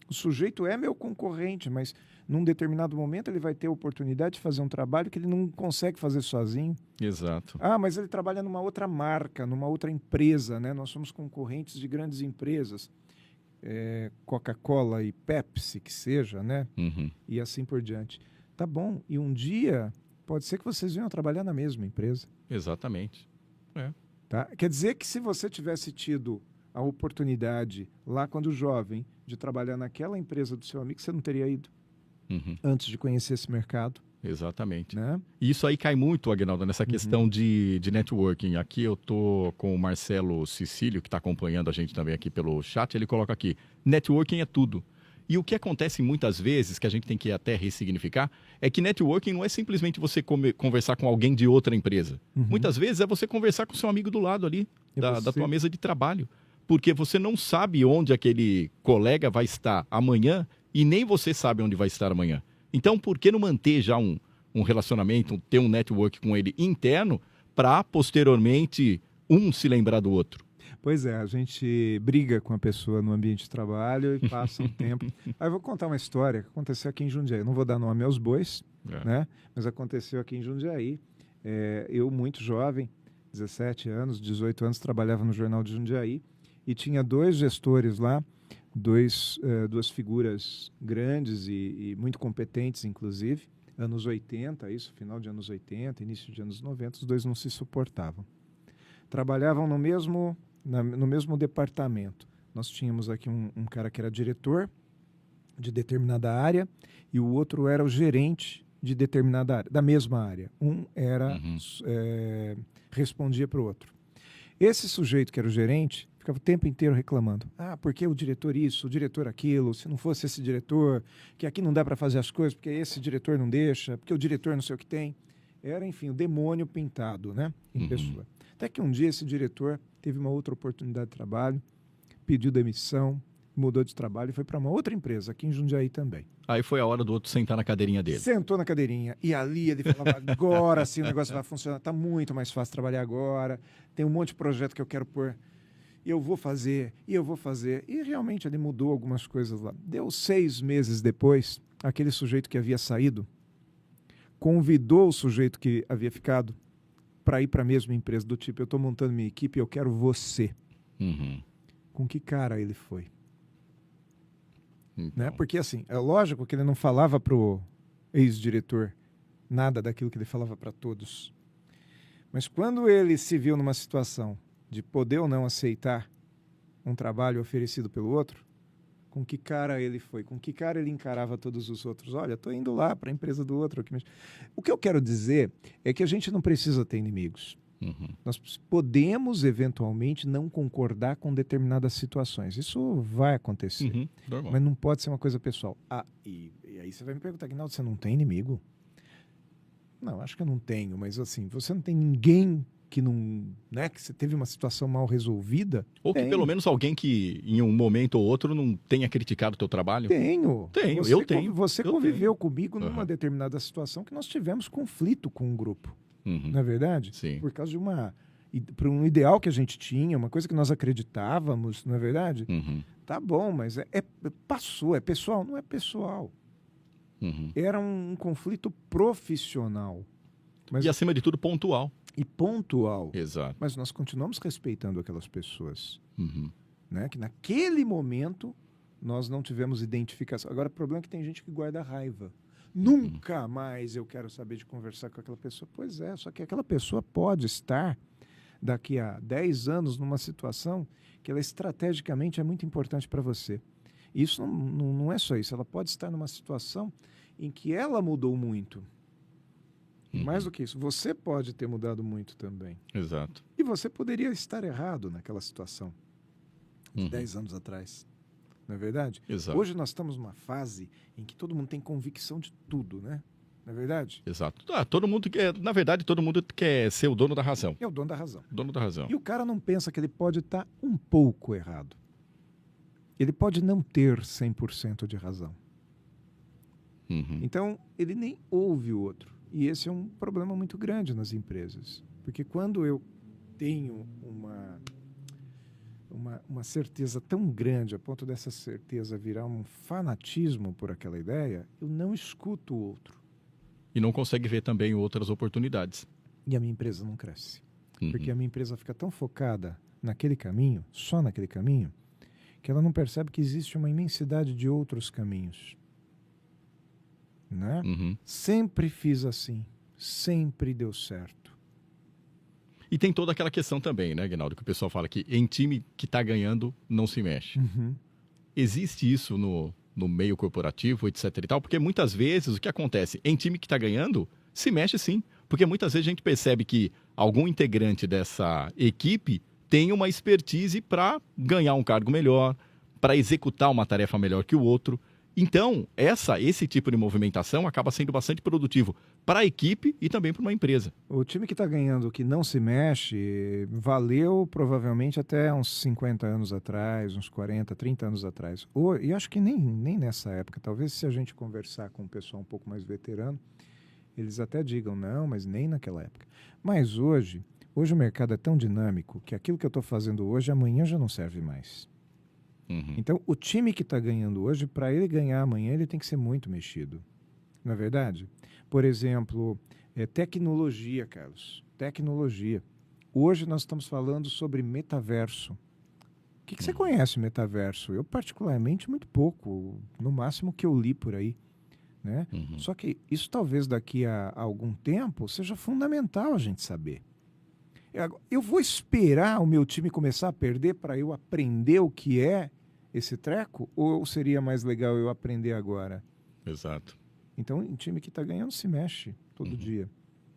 O sujeito é meu concorrente, mas num determinado momento ele vai ter a oportunidade de fazer um trabalho que ele não consegue fazer sozinho. Exato. Mas ele trabalha numa outra marca, numa outra empresa, né? Nós somos concorrentes de grandes empresas. Coca-Cola e Pepsi, que seja, né? E assim por diante. Tá bom. E um dia pode ser que vocês venham trabalhar na mesma empresa. Exatamente. Tá? Quer dizer que se você tivesse tido a oportunidade, lá quando jovem, de trabalhar naquela empresa do seu amigo, você não teria ido antes de conhecer esse mercado. Exatamente. Né? E isso aí cai muito, Aguinaldo, nessa questão de networking. Aqui eu tô com o Marcelo Cecílio, que está acompanhando a gente também aqui pelo chat. Ele coloca aqui, networking é tudo. E o que acontece muitas vezes, que a gente tem que até ressignificar, é que networking não é simplesmente você conversar com alguém de outra empresa. Muitas vezes é você conversar com seu amigo do lado ali, da tua mesa de trabalho. Porque você não sabe onde aquele colega vai estar amanhã e nem você sabe onde vai estar amanhã. Então, por que não manter já um relacionamento, ter um network com ele interno, para posteriormente um se lembrar do outro? Pois é, a gente briga com a pessoa no ambiente de trabalho e passa um tempo. Aí eu vou contar uma história que aconteceu aqui em Jundiaí. Eu não vou dar nome aos bois, né? Mas aconteceu aqui em Jundiaí. Eu, muito jovem, 17 anos, 18 anos, trabalhava no Jornal de Jundiaí e tinha dois gestores lá, duas figuras grandes e muito competentes, inclusive, anos 80, isso, final de anos 80, início de anos 90, os dois não se suportavam. Trabalhavam no mesmo departamento. Nós tínhamos aqui um cara que era diretor de determinada área e o outro era o gerente de determinada área, da mesma área. Um respondia para o outro. Esse sujeito que era o gerente ficava o tempo inteiro reclamando. Porque o diretor isso, o diretor aquilo, se não fosse esse diretor, que aqui não dá para fazer as coisas, porque esse diretor não deixa, porque o diretor não sei o que tem. Era, enfim, o demônio pintado, né, em pessoa. Até que um dia esse diretor teve uma outra oportunidade de trabalho, pediu demissão, mudou de trabalho e foi para uma outra empresa, aqui em Jundiaí também. Aí foi a hora do outro sentar na cadeirinha dele. Sentou na cadeirinha. E ali ele falava, agora sim o negócio vai funcionar, está muito mais fácil trabalhar agora, tem um monte de projeto que eu quero pôr eu vou fazer, e eu vou fazer. E realmente ele mudou algumas coisas lá. Deu 6 meses depois, aquele sujeito que havia saído convidou o sujeito que havia ficado para ir para a mesma empresa, do tipo, eu estou montando minha equipe e eu quero você. Uhum. Com que cara ele foi? Então. Né? Porque assim, é lógico que ele não falava para o ex-diretor nada daquilo que ele falava para todos. Mas quando ele se viu numa situação de poder ou não aceitar um trabalho oferecido pelo outro, com que cara ele foi? Com que cara ele encarava todos os outros? Olha, estou indo lá para a empresa do outro. O que eu quero dizer é que a gente não precisa ter inimigos. Uhum. Nós podemos, eventualmente, não concordar com determinadas situações. Isso vai acontecer. Uhum. Normal. Mas não pode ser uma coisa pessoal. E aí você vai me perguntar, Aguinaldo, você não tem inimigo? Não, acho que eu não tenho. Mas assim, você não tem ninguém que não, né, que você teve uma situação mal resolvida? Ou que pelo menos alguém que em um momento ou outro não tenha criticado o teu trabalho? Tenho, eu tenho. Você eu conviveu tenho. comigo numa determinada situação que nós tivemos conflito com um grupo. Uhum. Não é verdade? Sim. Por causa de por um ideal que a gente tinha, uma coisa que nós acreditávamos, não é verdade? Uhum. Tá bom, mas passou, é pessoal? Não é pessoal. Uhum. Era um conflito profissional. Mas, E acima de tudo, pontual. E pontual. Exato. Mas nós continuamos respeitando aquelas pessoas. Uhum. Né? Que naquele momento nós não tivemos identificação. Agora, o problema é que tem gente que guarda raiva. Nunca mais eu quero saber de conversar com aquela pessoa. Pois é, só que aquela pessoa pode estar daqui a 10 anos numa situação que ela estrategicamente é muito importante para você. Isso não é só isso. Ela pode estar numa situação em que ela mudou muito. E mais do que isso, você pode ter mudado muito também. Exato. E você poderia estar errado naquela situação de 10 anos atrás. Não é verdade? Exato. Hoje nós estamos numa fase em que todo mundo tem convicção de tudo, né? Não é verdade? Exato. Todo mundo quer, na verdade, todo mundo quer ser o dono da razão. É o dono da razão. Dono da razão. E o cara não pensa que ele pode estar um pouco errado. Ele pode não ter 100% de razão. Uhum. Então, ele nem ouve o outro. E esse é um problema muito grande nas empresas. Porque quando eu tenho uma certeza tão grande, a ponto dessa certeza virar um fanatismo por aquela ideia, eu não escuto o outro. E não consegue ver também outras oportunidades. E a minha empresa não cresce. Uhum. Porque a minha empresa fica tão focada naquele caminho, só naquele caminho, que ela não percebe que existe uma imensidade de outros caminhos. Né? Uhum. Sempre fiz assim. Sempre deu certo. E tem toda aquela questão também, né, Aguinaldo, que o pessoal fala que em time que está ganhando não se mexe. Uhum. Existe isso no meio corporativo, etc e tal, porque muitas vezes o que acontece? Em time que está ganhando, se mexe sim. Porque muitas vezes a gente percebe que algum integrante dessa equipe tem uma expertise para ganhar um cargo melhor, para executar uma tarefa melhor que o outro. Então, esse tipo de movimentação acaba sendo bastante produtivo para a equipe e também para uma empresa. O time que está ganhando, que não se mexe, valeu provavelmente até uns 50 anos atrás, uns 40, 30 anos atrás. E acho que nem nessa época. Talvez se a gente conversar com um pessoal um pouco mais veterano, eles até digam, não, mas nem naquela época. Mas hoje o mercado é tão dinâmico que aquilo que eu estou fazendo hoje, amanhã já não serve mais. Uhum. Então, o time que está ganhando hoje, para ele ganhar amanhã, ele tem que ser muito mexido. Não é verdade? Por exemplo, tecnologia, Carlos. Tecnologia. Hoje nós estamos falando sobre metaverso. O que você conhece metaverso? Eu, particularmente, muito pouco. No máximo que eu li por aí. Né? Uhum. Só que isso talvez daqui a algum tempo seja fundamental a gente saber. Eu vou esperar o meu time começar a perder para eu aprender o que é esse treco? Ou seria mais legal eu aprender agora? Exato. Então, um time que está ganhando se mexe todo dia,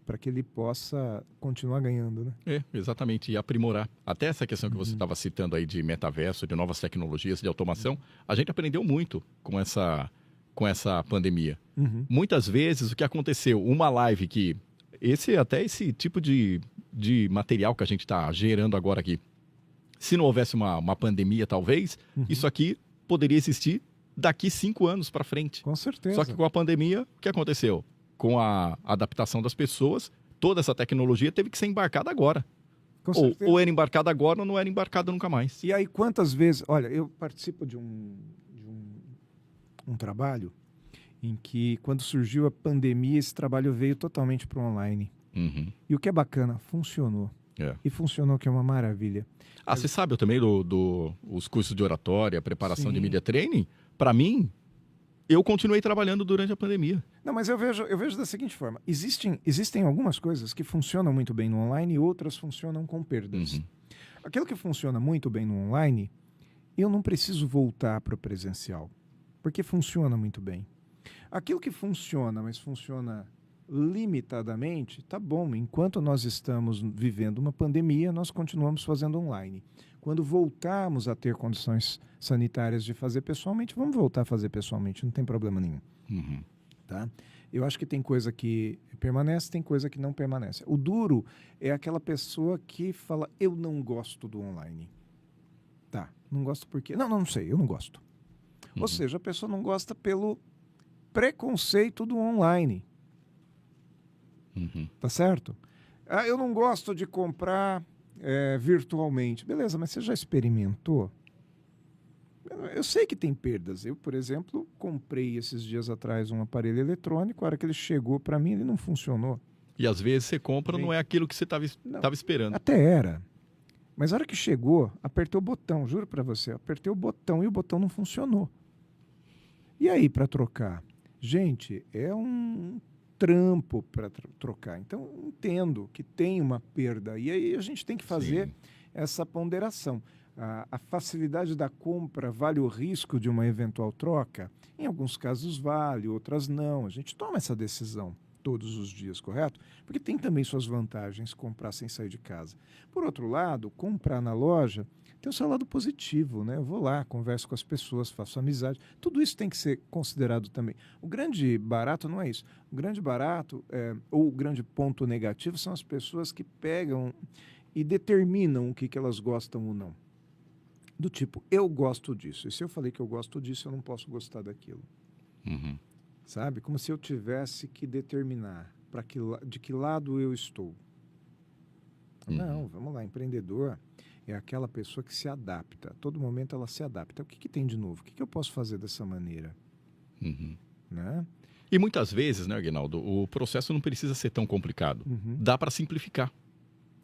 para que ele possa continuar ganhando, né? Exatamente, e aprimorar. Até essa questão que você estava citando aí de metaverso, de novas tecnologias, de automação, a gente aprendeu muito com essa pandemia. Muitas vezes, o que aconteceu? Uma live que... Esse tipo de material que a gente está gerando agora aqui, se não houvesse uma pandemia, talvez, isso aqui poderia existir daqui 5 anos para frente. Com certeza. Só que com a pandemia, o que aconteceu? Com a adaptação das pessoas, toda essa tecnologia teve que ser embarcada agora. Ou era embarcada agora ou não era embarcada nunca mais. E aí, quantas vezes... Olha, eu participo de um trabalho em que, quando surgiu a pandemia, esse trabalho veio totalmente para o online. Uhum. E o que é bacana, funcionou. E funcionou, que é uma maravilha. Você sabe, eu também os cursos de oratória, preparação Sim. de media training, para mim, eu continuei trabalhando durante a pandemia. Não, mas eu vejo da seguinte forma. Existem algumas coisas que funcionam muito bem no online e outras funcionam com perdas. Uhum. Aquilo que funciona muito bem no online, eu não preciso voltar para o presencial, porque funciona muito bem. Aquilo que funciona, mas funciona limitadamente, tá bom. Enquanto nós estamos vivendo uma pandemia, nós continuamos fazendo online. Quando voltarmos a ter condições sanitárias de fazer pessoalmente, vamos voltar a fazer pessoalmente, não tem problema nenhum. Uhum. Tá? Eu acho que tem coisa que permanece, tem coisa que não permanece. O duro é aquela pessoa que fala, eu não gosto do online. Tá, não gosto por quê? Não sei, eu não gosto. Ou seja, a pessoa não gosta pelo preconceito do online. Tá certo? Eu não gosto de comprar virtualmente. Beleza, mas você já experimentou? Eu sei que tem perdas. Eu, por exemplo, comprei esses dias atrás um aparelho eletrônico. A hora que ele chegou para mim, ele não funcionou. E às vezes você compra, não é aquilo que você estava esperando. Até era. Mas a hora que chegou, apertei o botão, juro para você, apertei o botão e o botão não funcionou. E aí, para trocar? Gente, é um trampo para trocar. Então, entendo que tem uma perda. E aí a gente tem que fazer essa ponderação. A facilidade da compra vale o risco de uma eventual troca? Em alguns casos vale, outras não. A gente toma essa decisão todos os dias, correto? Porque tem também suas vantagens comprar sem sair de casa. Por outro lado, comprar na loja tem o seu lado positivo, né? Eu vou lá, converso com as pessoas, faço amizade. Tudo isso tem que ser considerado também. O grande barato não é isso. O grande barato, ou o grande ponto negativo, são as pessoas que pegam e determinam o que elas gostam ou não. Do tipo, eu gosto disso. E se eu falei que eu gosto disso, eu não posso gostar daquilo. Uhum. Sabe? Como se eu tivesse que determinar de que lado eu estou. Não, vamos lá, empreendedor é aquela pessoa que se adapta. A todo momento ela se adapta. O que tem de novo? O que eu posso fazer dessa maneira? Né? E muitas vezes, né, Aguinaldo, o processo não precisa ser tão complicado. Dá para simplificar.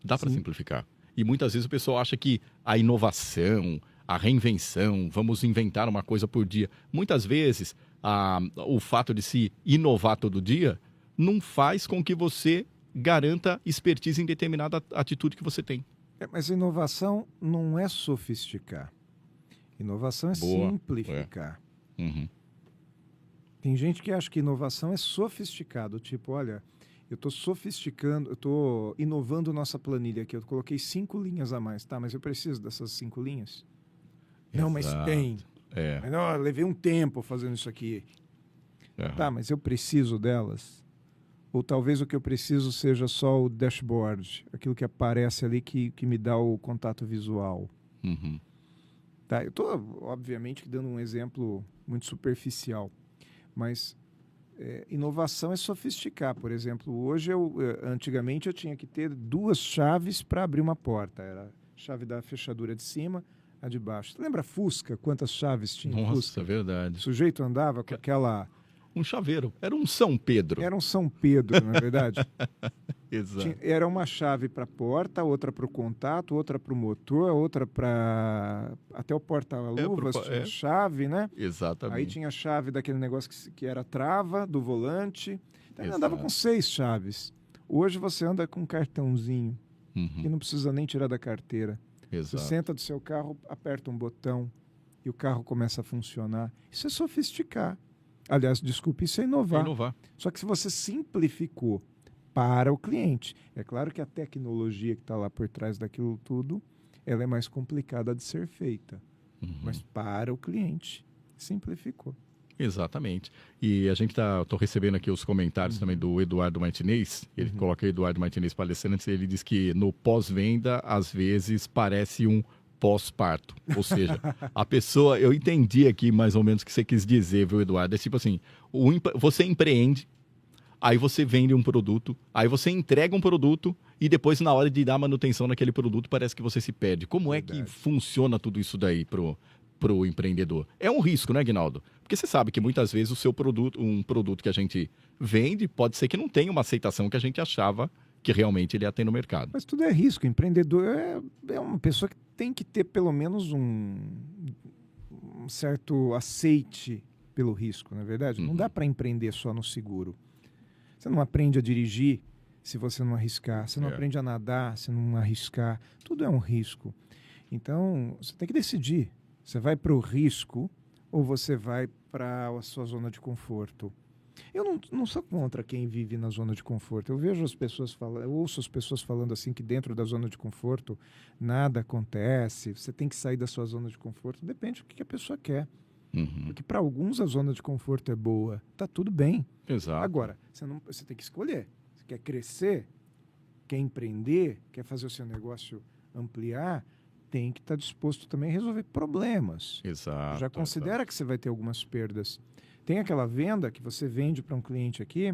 Dá para simplificar. E muitas vezes o pessoal acha que a inovação, a reinvenção, vamos inventar uma coisa por dia. Muitas vezes o fato de se inovar todo dia não faz com que você garanta expertise em determinada atitude que você tem. Mas inovação não é sofisticar. Inovação é simplificar. Tem gente que acha que inovação é sofisticado. Tipo, olha, eu estou sofisticando, eu estou inovando nossa planilha aqui. Eu coloquei 5 linhas a mais. Tá, mas eu preciso dessas 5 linhas? Exato. Não, mas tem. Mas, não, eu levei um tempo fazendo isso aqui. Tá, mas eu preciso delas? Ou talvez o que eu preciso seja só o dashboard, aquilo que aparece ali que me dá o contato visual. Tá, eu estou, obviamente, dando um exemplo muito superficial, mas inovação é sofisticar. Por exemplo, hoje, antigamente, eu tinha que ter 2 chaves para abrir uma porta. Era a chave da fechadura de cima, a de baixo. Você lembra Fusca? Quantas chaves tinha? Nossa, Fusca? Verdade. O sujeito andava com aquela... Um chaveiro. Era um São Pedro. Era um São Pedro, não é verdade? Exato. Era uma chave para a porta, outra para o contato, outra para o motor, outra para... Até o porta-luvas tinha chave, né? Exatamente. Aí tinha a chave daquele negócio que era trava do volante. Então, ele andava com 6 chaves. Hoje você anda com um cartãozinho, que não precisa nem tirar da carteira. Exato. Você senta do seu carro, aperta um botão e o carro começa a funcionar. Isso é sofisticar. Aliás, desculpe, isso é inovar. Só que se você simplificou para o cliente, é claro que a tecnologia que está lá por trás daquilo tudo, ela é mais complicada de ser feita. Mas para o cliente, simplificou. Exatamente. E a gente tô recebendo aqui os comentários também do Eduardo Martinez. Ele coloca Eduardo Martinez palestrante, ele diz que no pós-venda, às vezes, parece um pós-parto. Ou seja, a pessoa... Eu entendi aqui mais ou menos o que você quis dizer, viu, Eduardo? É tipo assim, você empreende, aí você vende um produto, aí você entrega um produto e depois, na hora de dar manutenção naquele produto, parece que você se perde. Como é que funciona tudo isso daí pro empreendedor? É um risco, né, Aguinaldo? Porque você sabe que muitas vezes o seu produto, um produto que a gente vende, pode ser que não tenha uma aceitação que a gente achava que realmente ele ia ter no mercado. Mas tudo é risco. O empreendedor é uma pessoa que tem que ter pelo menos um certo aceite pelo risco, não é verdade? Não dá para empreender só no seguro. Você não aprende a dirigir se você não arriscar. Você não aprende a nadar se não arriscar. Tudo é um risco. Então, você tem que decidir. Você vai para o risco ou você vai para a sua zona de conforto? Eu não sou contra quem vive na zona de conforto. Eu vejo as pessoas falando, eu ouço as pessoas falando assim que dentro da zona de conforto nada acontece. Você tem que sair da sua zona de conforto. Depende do que a pessoa quer. Porque para alguns a zona de conforto é boa. Tá tudo bem. Exato. Agora, você tem que escolher. Você quer crescer, quer empreender, quer fazer o seu negócio ampliar, tem que estar disposto também a resolver problemas. Exato. Já considera que você vai ter algumas perdas. Tem aquela venda que você vende para um cliente aqui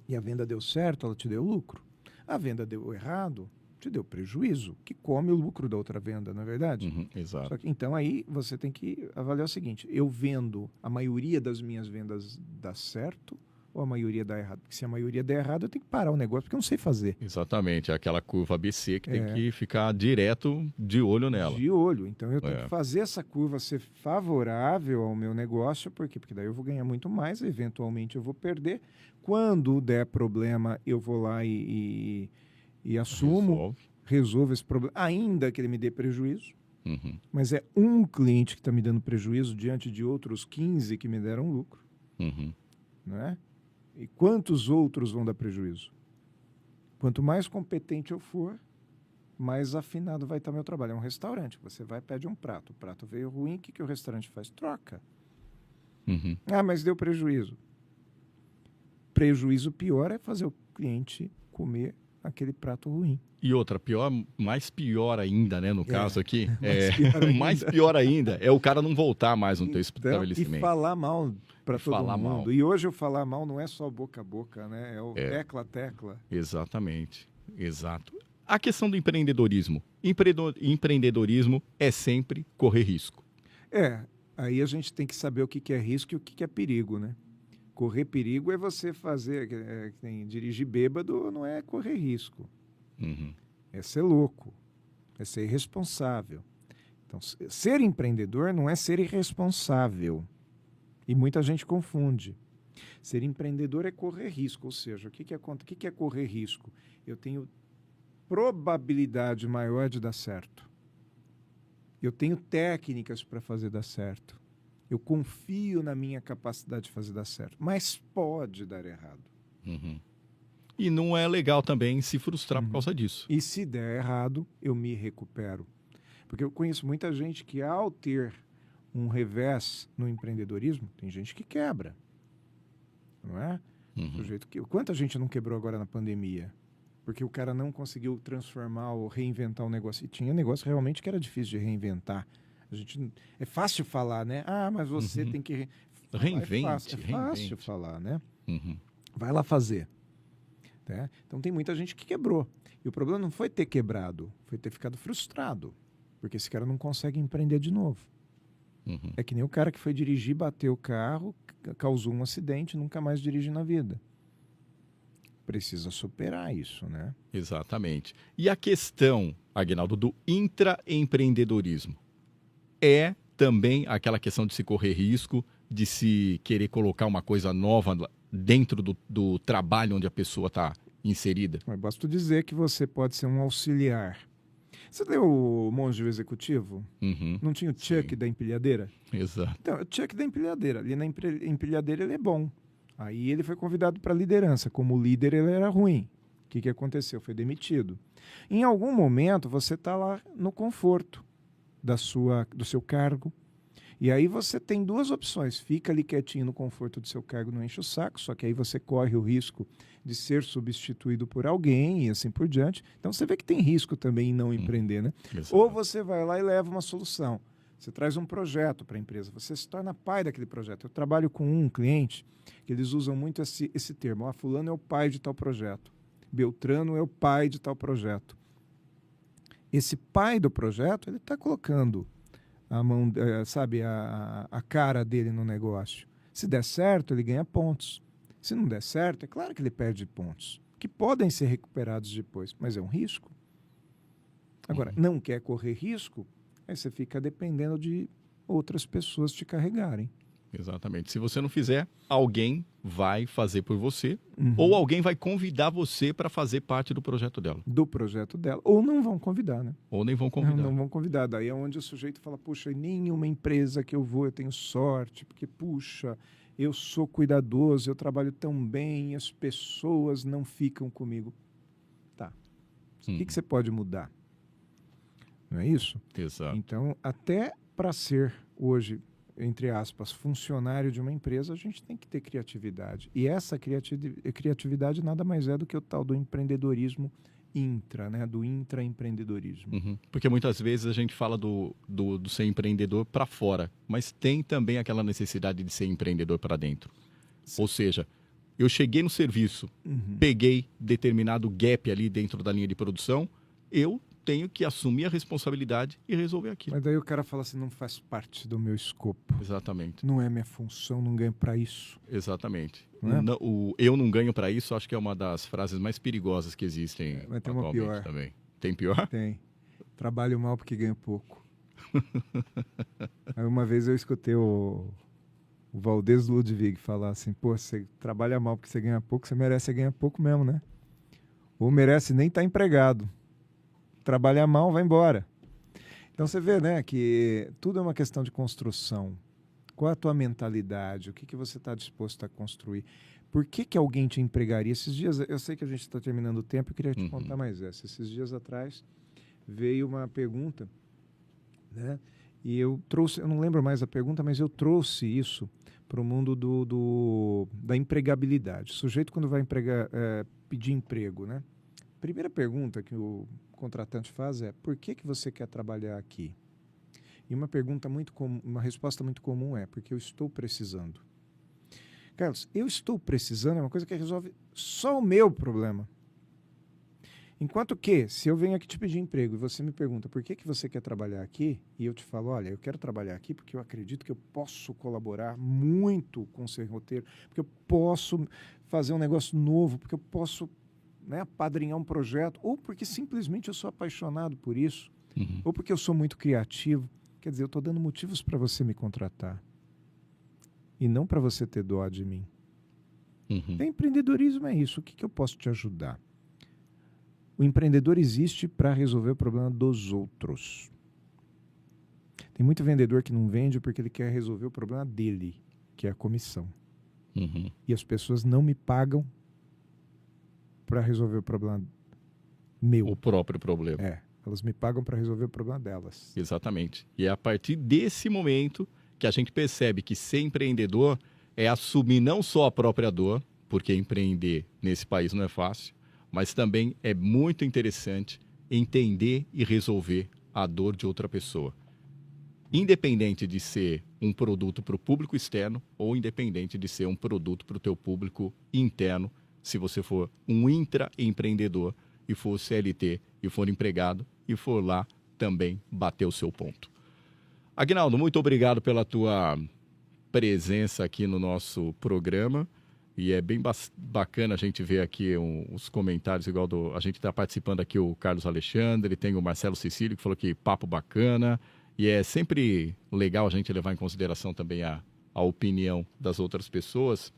e a venda deu certo, ela te deu lucro. A venda deu errado, te deu prejuízo, que come o lucro da outra venda, não é verdade? Exato. Só que, então aí você tem que avaliar o seguinte, eu vendo, a maioria das minhas vendas dá certo ou a maioria dá errado? Porque se a maioria der errado, eu tenho que parar o negócio, porque eu não sei fazer. Exatamente, é aquela curva ABC que tem que ficar direto de olho nela. De olho, então eu tenho que fazer essa curva ser favorável ao meu negócio, por quê? Porque daí eu vou ganhar muito mais, eventualmente eu vou perder. Quando der problema, eu vou lá e assumo, resolvo esse problema, ainda que ele me dê prejuízo. Mas é um cliente que está me dando prejuízo diante de outros 15 que me deram lucro. Não é? E quantos outros vão dar prejuízo? Quanto mais competente eu for, mais afinado vai estar meu trabalho. É um restaurante, você vai e pede um prato. O prato veio ruim, o que o restaurante faz? Troca. Ah, mas deu prejuízo. Prejuízo pior é fazer o cliente comer aquele prato ruim. E outra, mais pior ainda, né, no caso aqui, mais pior ainda, é o cara não voltar mais no teu estabelecimento. E falar mal para todo mundo. Mal. E hoje eu falar mal não é só boca a boca, né? É o tecla a tecla. Exatamente, exato. A questão do empreendedorismo. Empreendedorismo é sempre correr risco. Aí a gente tem que saber o que é risco e o que é perigo, né? Correr perigo é você fazer, dirigir bêbado não é correr risco. É ser louco, é ser irresponsável. Então, ser empreendedor não é ser irresponsável. E muita gente confunde. Ser empreendedor é correr risco, ou seja, o que é correr risco? Eu tenho probabilidade maior de dar certo. Eu tenho técnicas para fazer dar certo. Eu confio na minha capacidade de fazer dar certo. Mas pode dar errado. E não é legal também se frustrar por causa disso. E se der errado, eu me recupero. Porque eu conheço muita gente que, ao ter um revés no empreendedorismo, tem gente que quebra. Não é? Do jeito que... Quanta gente não quebrou agora na pandemia? Porque o cara não conseguiu transformar ou reinventar o negócio. E tinha negócio realmente que era difícil de reinventar. É fácil falar, né? Ah, mas você tem que... Reinvente. É fácil falar, né? Vai lá fazer. Né? Então tem muita gente que quebrou. E o problema não foi ter quebrado, foi ter ficado frustrado. Porque esse cara não consegue empreender de novo. É que nem o cara que foi dirigir, bateu o carro, causou um acidente, nunca mais dirige na vida. Precisa superar isso, né? Exatamente. E a questão, Aguinaldo, do intraempreendedorismo é também aquela questão de se correr risco, de se querer colocar uma coisa nova dentro do trabalho onde a pessoa está inserida? Mas basta dizer que você pode ser um auxiliar. Você leu o Monge Executivo? Não tinha o Chuck da empilhadeira? Exato. Então, o Chuck da empilhadeira. Ali na empilhadeira ele é bom. Aí ele foi convidado para a liderança. Como líder ele era ruim. O que aconteceu? Foi demitido. Em algum momento você está lá no conforto do seu cargo. E aí você tem duas opções. Fica ali quietinho no conforto do seu cargo, não enche o saco, só que aí você corre o risco de ser substituído por alguém e assim por diante. Então você vê que tem risco também em não empreender, né? Exato. Ou você vai lá e leva uma solução. Você traz um projeto para a empresa, você se torna pai daquele projeto. Eu trabalho com um cliente que eles usam muito esse termo. Fulano é o pai de tal projeto. Beltrano é o pai de tal projeto. Esse pai do projeto, ele está colocando a mão, a cara dele no negócio. Se der certo, ele ganha pontos. Se não der certo, é claro que ele perde pontos, que podem ser recuperados depois, mas é um risco. Agora, não quer correr risco, aí você fica dependendo de outras pessoas te carregarem. Exatamente. Se você não fizer, alguém vai fazer por você, ou alguém vai convidar você para fazer parte do projeto dela. Do projeto dela. Ou não vão convidar, né? Ou nem vão convidar. Não vão convidar. Daí é onde o sujeito fala, puxa, em nenhuma empresa que eu vou eu tenho sorte, porque, puxa, eu sou cuidadoso, eu trabalho tão bem, as pessoas não ficam comigo. Tá. O que você pode mudar? Não é isso? Exato. Então, até para ser hoje, entre aspas, funcionário de uma empresa, a gente tem que ter criatividade. E essa criatividade nada mais é do que o tal do empreendedorismo intra, né? Do intraempreendedorismo. Porque muitas vezes a gente fala do ser empreendedor para fora, mas tem também aquela necessidade de ser empreendedor para dentro. Sim. Ou seja, eu cheguei no serviço, peguei determinado gap ali dentro da linha de produção, eu tenho que assumir a responsabilidade e resolver aquilo. Mas daí o cara fala assim, não faz parte do meu escopo. Exatamente. Não é minha função, não ganho para isso. Exatamente. Não é? Eu não ganho para isso, acho que é uma das frases mais perigosas que existem mas tem atualmente uma pior. também. Tem pior? Tem. Trabalho mal porque ganho pouco. Aí uma vez eu escutei o Valdez Ludwig falar assim, pô, você trabalha mal porque você ganha pouco, você merece ganhar pouco mesmo, né? Ou merece nem estar empregado. Trabalha mal, vai embora. Então você vê, né, que tudo é uma questão de construção. Qual é a tua mentalidade? O que você está disposto a construir? Por que alguém te empregaria? Esses dias, eu sei que a gente está terminando o tempo, eu queria te contar mais essa. Esses dias atrás veio uma pergunta, né? E eu trouxe, eu não lembro mais a pergunta, mas eu trouxe isso para o mundo da empregabilidade. O sujeito quando vai pedir emprego, né? Primeira pergunta que o contratante faz é: por que você quer trabalhar aqui? E uma resposta muito comum é: porque eu estou precisando. Carlos, eu estou precisando é uma coisa que resolve só o meu problema. Enquanto que, se eu venho aqui te pedir emprego e você me pergunta por que você quer trabalhar aqui, e eu te falo, olha, eu quero trabalhar aqui porque eu acredito que eu posso colaborar muito com o seu roteiro, porque eu posso fazer um negócio novo, porque eu posso, né, apadrinhar um projeto, ou porque simplesmente eu sou apaixonado por isso, ou porque eu sou muito criativo. Quer dizer, eu estou dando motivos para você me contratar e não para você ter dó de mim. Empreendedorismo é isso. O que eu posso te ajudar? O empreendedor existe para resolver o problema dos outros. Tem muito vendedor que não vende porque ele quer resolver o problema dele, que é a comissão. E as pessoas não me pagam para resolver o problema meu. O próprio problema. Elas me pagam para resolver o problema delas. Exatamente. E é a partir desse momento que a gente percebe que ser empreendedor é assumir não só a própria dor, porque empreender nesse país não é fácil, mas também é muito interessante entender e resolver a dor de outra pessoa. Independente de ser um produto para o público externo ou independente de ser um produto para o teu público interno, se você for um intraempreendedor e for CLT e for empregado e for lá também bater o seu ponto. Aguinaldo, muito obrigado pela tua presença aqui no nosso programa. E é bem bacana a gente ver aqui os comentários, igual a gente está participando aqui o Carlos Alexandre, tem o Marcelo Cecílio, que falou que papo bacana. E é sempre legal a gente levar em consideração também a opinião das outras pessoas,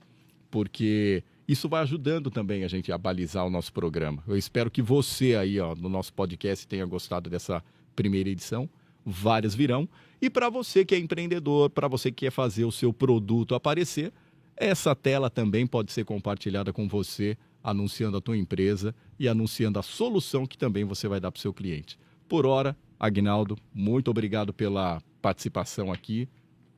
porque isso vai ajudando também a gente a balizar o nosso programa. Eu espero que você aí, no nosso podcast, tenha gostado dessa primeira edição. Várias virão. E para você que é empreendedor, para você que quer fazer o seu produto aparecer, essa tela também pode ser compartilhada com você, anunciando a tua empresa e anunciando a solução que também você vai dar para o seu cliente. Por hora, Aguinaldo, muito obrigado pela participação aqui,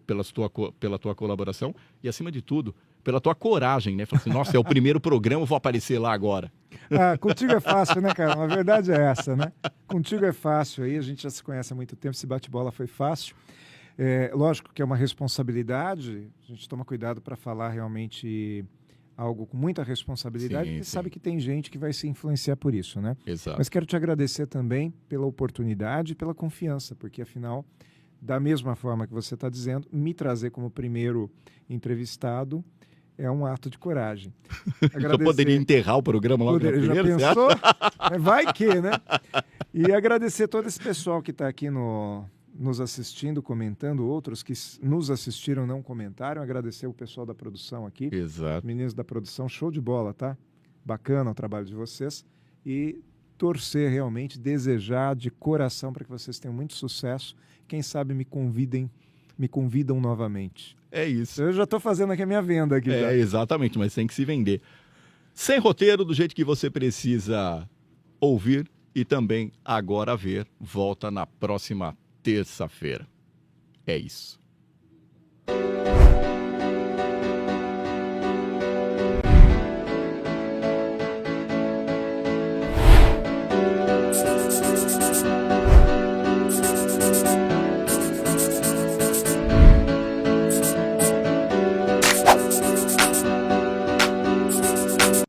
pela tua colaboração e, acima de tudo, pela tua coragem, né? Falar assim, nossa, é o primeiro programa, eu vou aparecer lá agora. Contigo é fácil, né, cara? A verdade é essa, né? Contigo é fácil aí, a gente já se conhece há muito tempo, esse bate-bola foi fácil. Lógico que é uma responsabilidade, a gente toma cuidado para falar realmente algo com muita responsabilidade, porque sabe que tem gente que vai se influenciar por isso, né? Exato. Mas quero te agradecer também pela oportunidade e pela confiança, porque afinal, da mesma forma que você está dizendo, me trazer como primeiro entrevistado é um ato de coragem. Eu poderia enterrar o programa logo na primeira? Já pensou? Vai que, né? E agradecer todo esse pessoal que está aqui nos assistindo, comentando, outros que nos assistiram não comentaram. Agradecer o pessoal da produção aqui. Exato. Meninos da produção, show de bola, tá? Bacana o trabalho de vocês. E torcer realmente, desejar de coração para que vocês tenham muito sucesso. Quem sabe me convidam novamente. É isso. Eu já estou fazendo aqui a minha venda aqui. Já. Exatamente, mas tem que se vender. Sem roteiro, do jeito que você precisa ouvir e também agora ver. Volta na próxima terça-feira. É isso.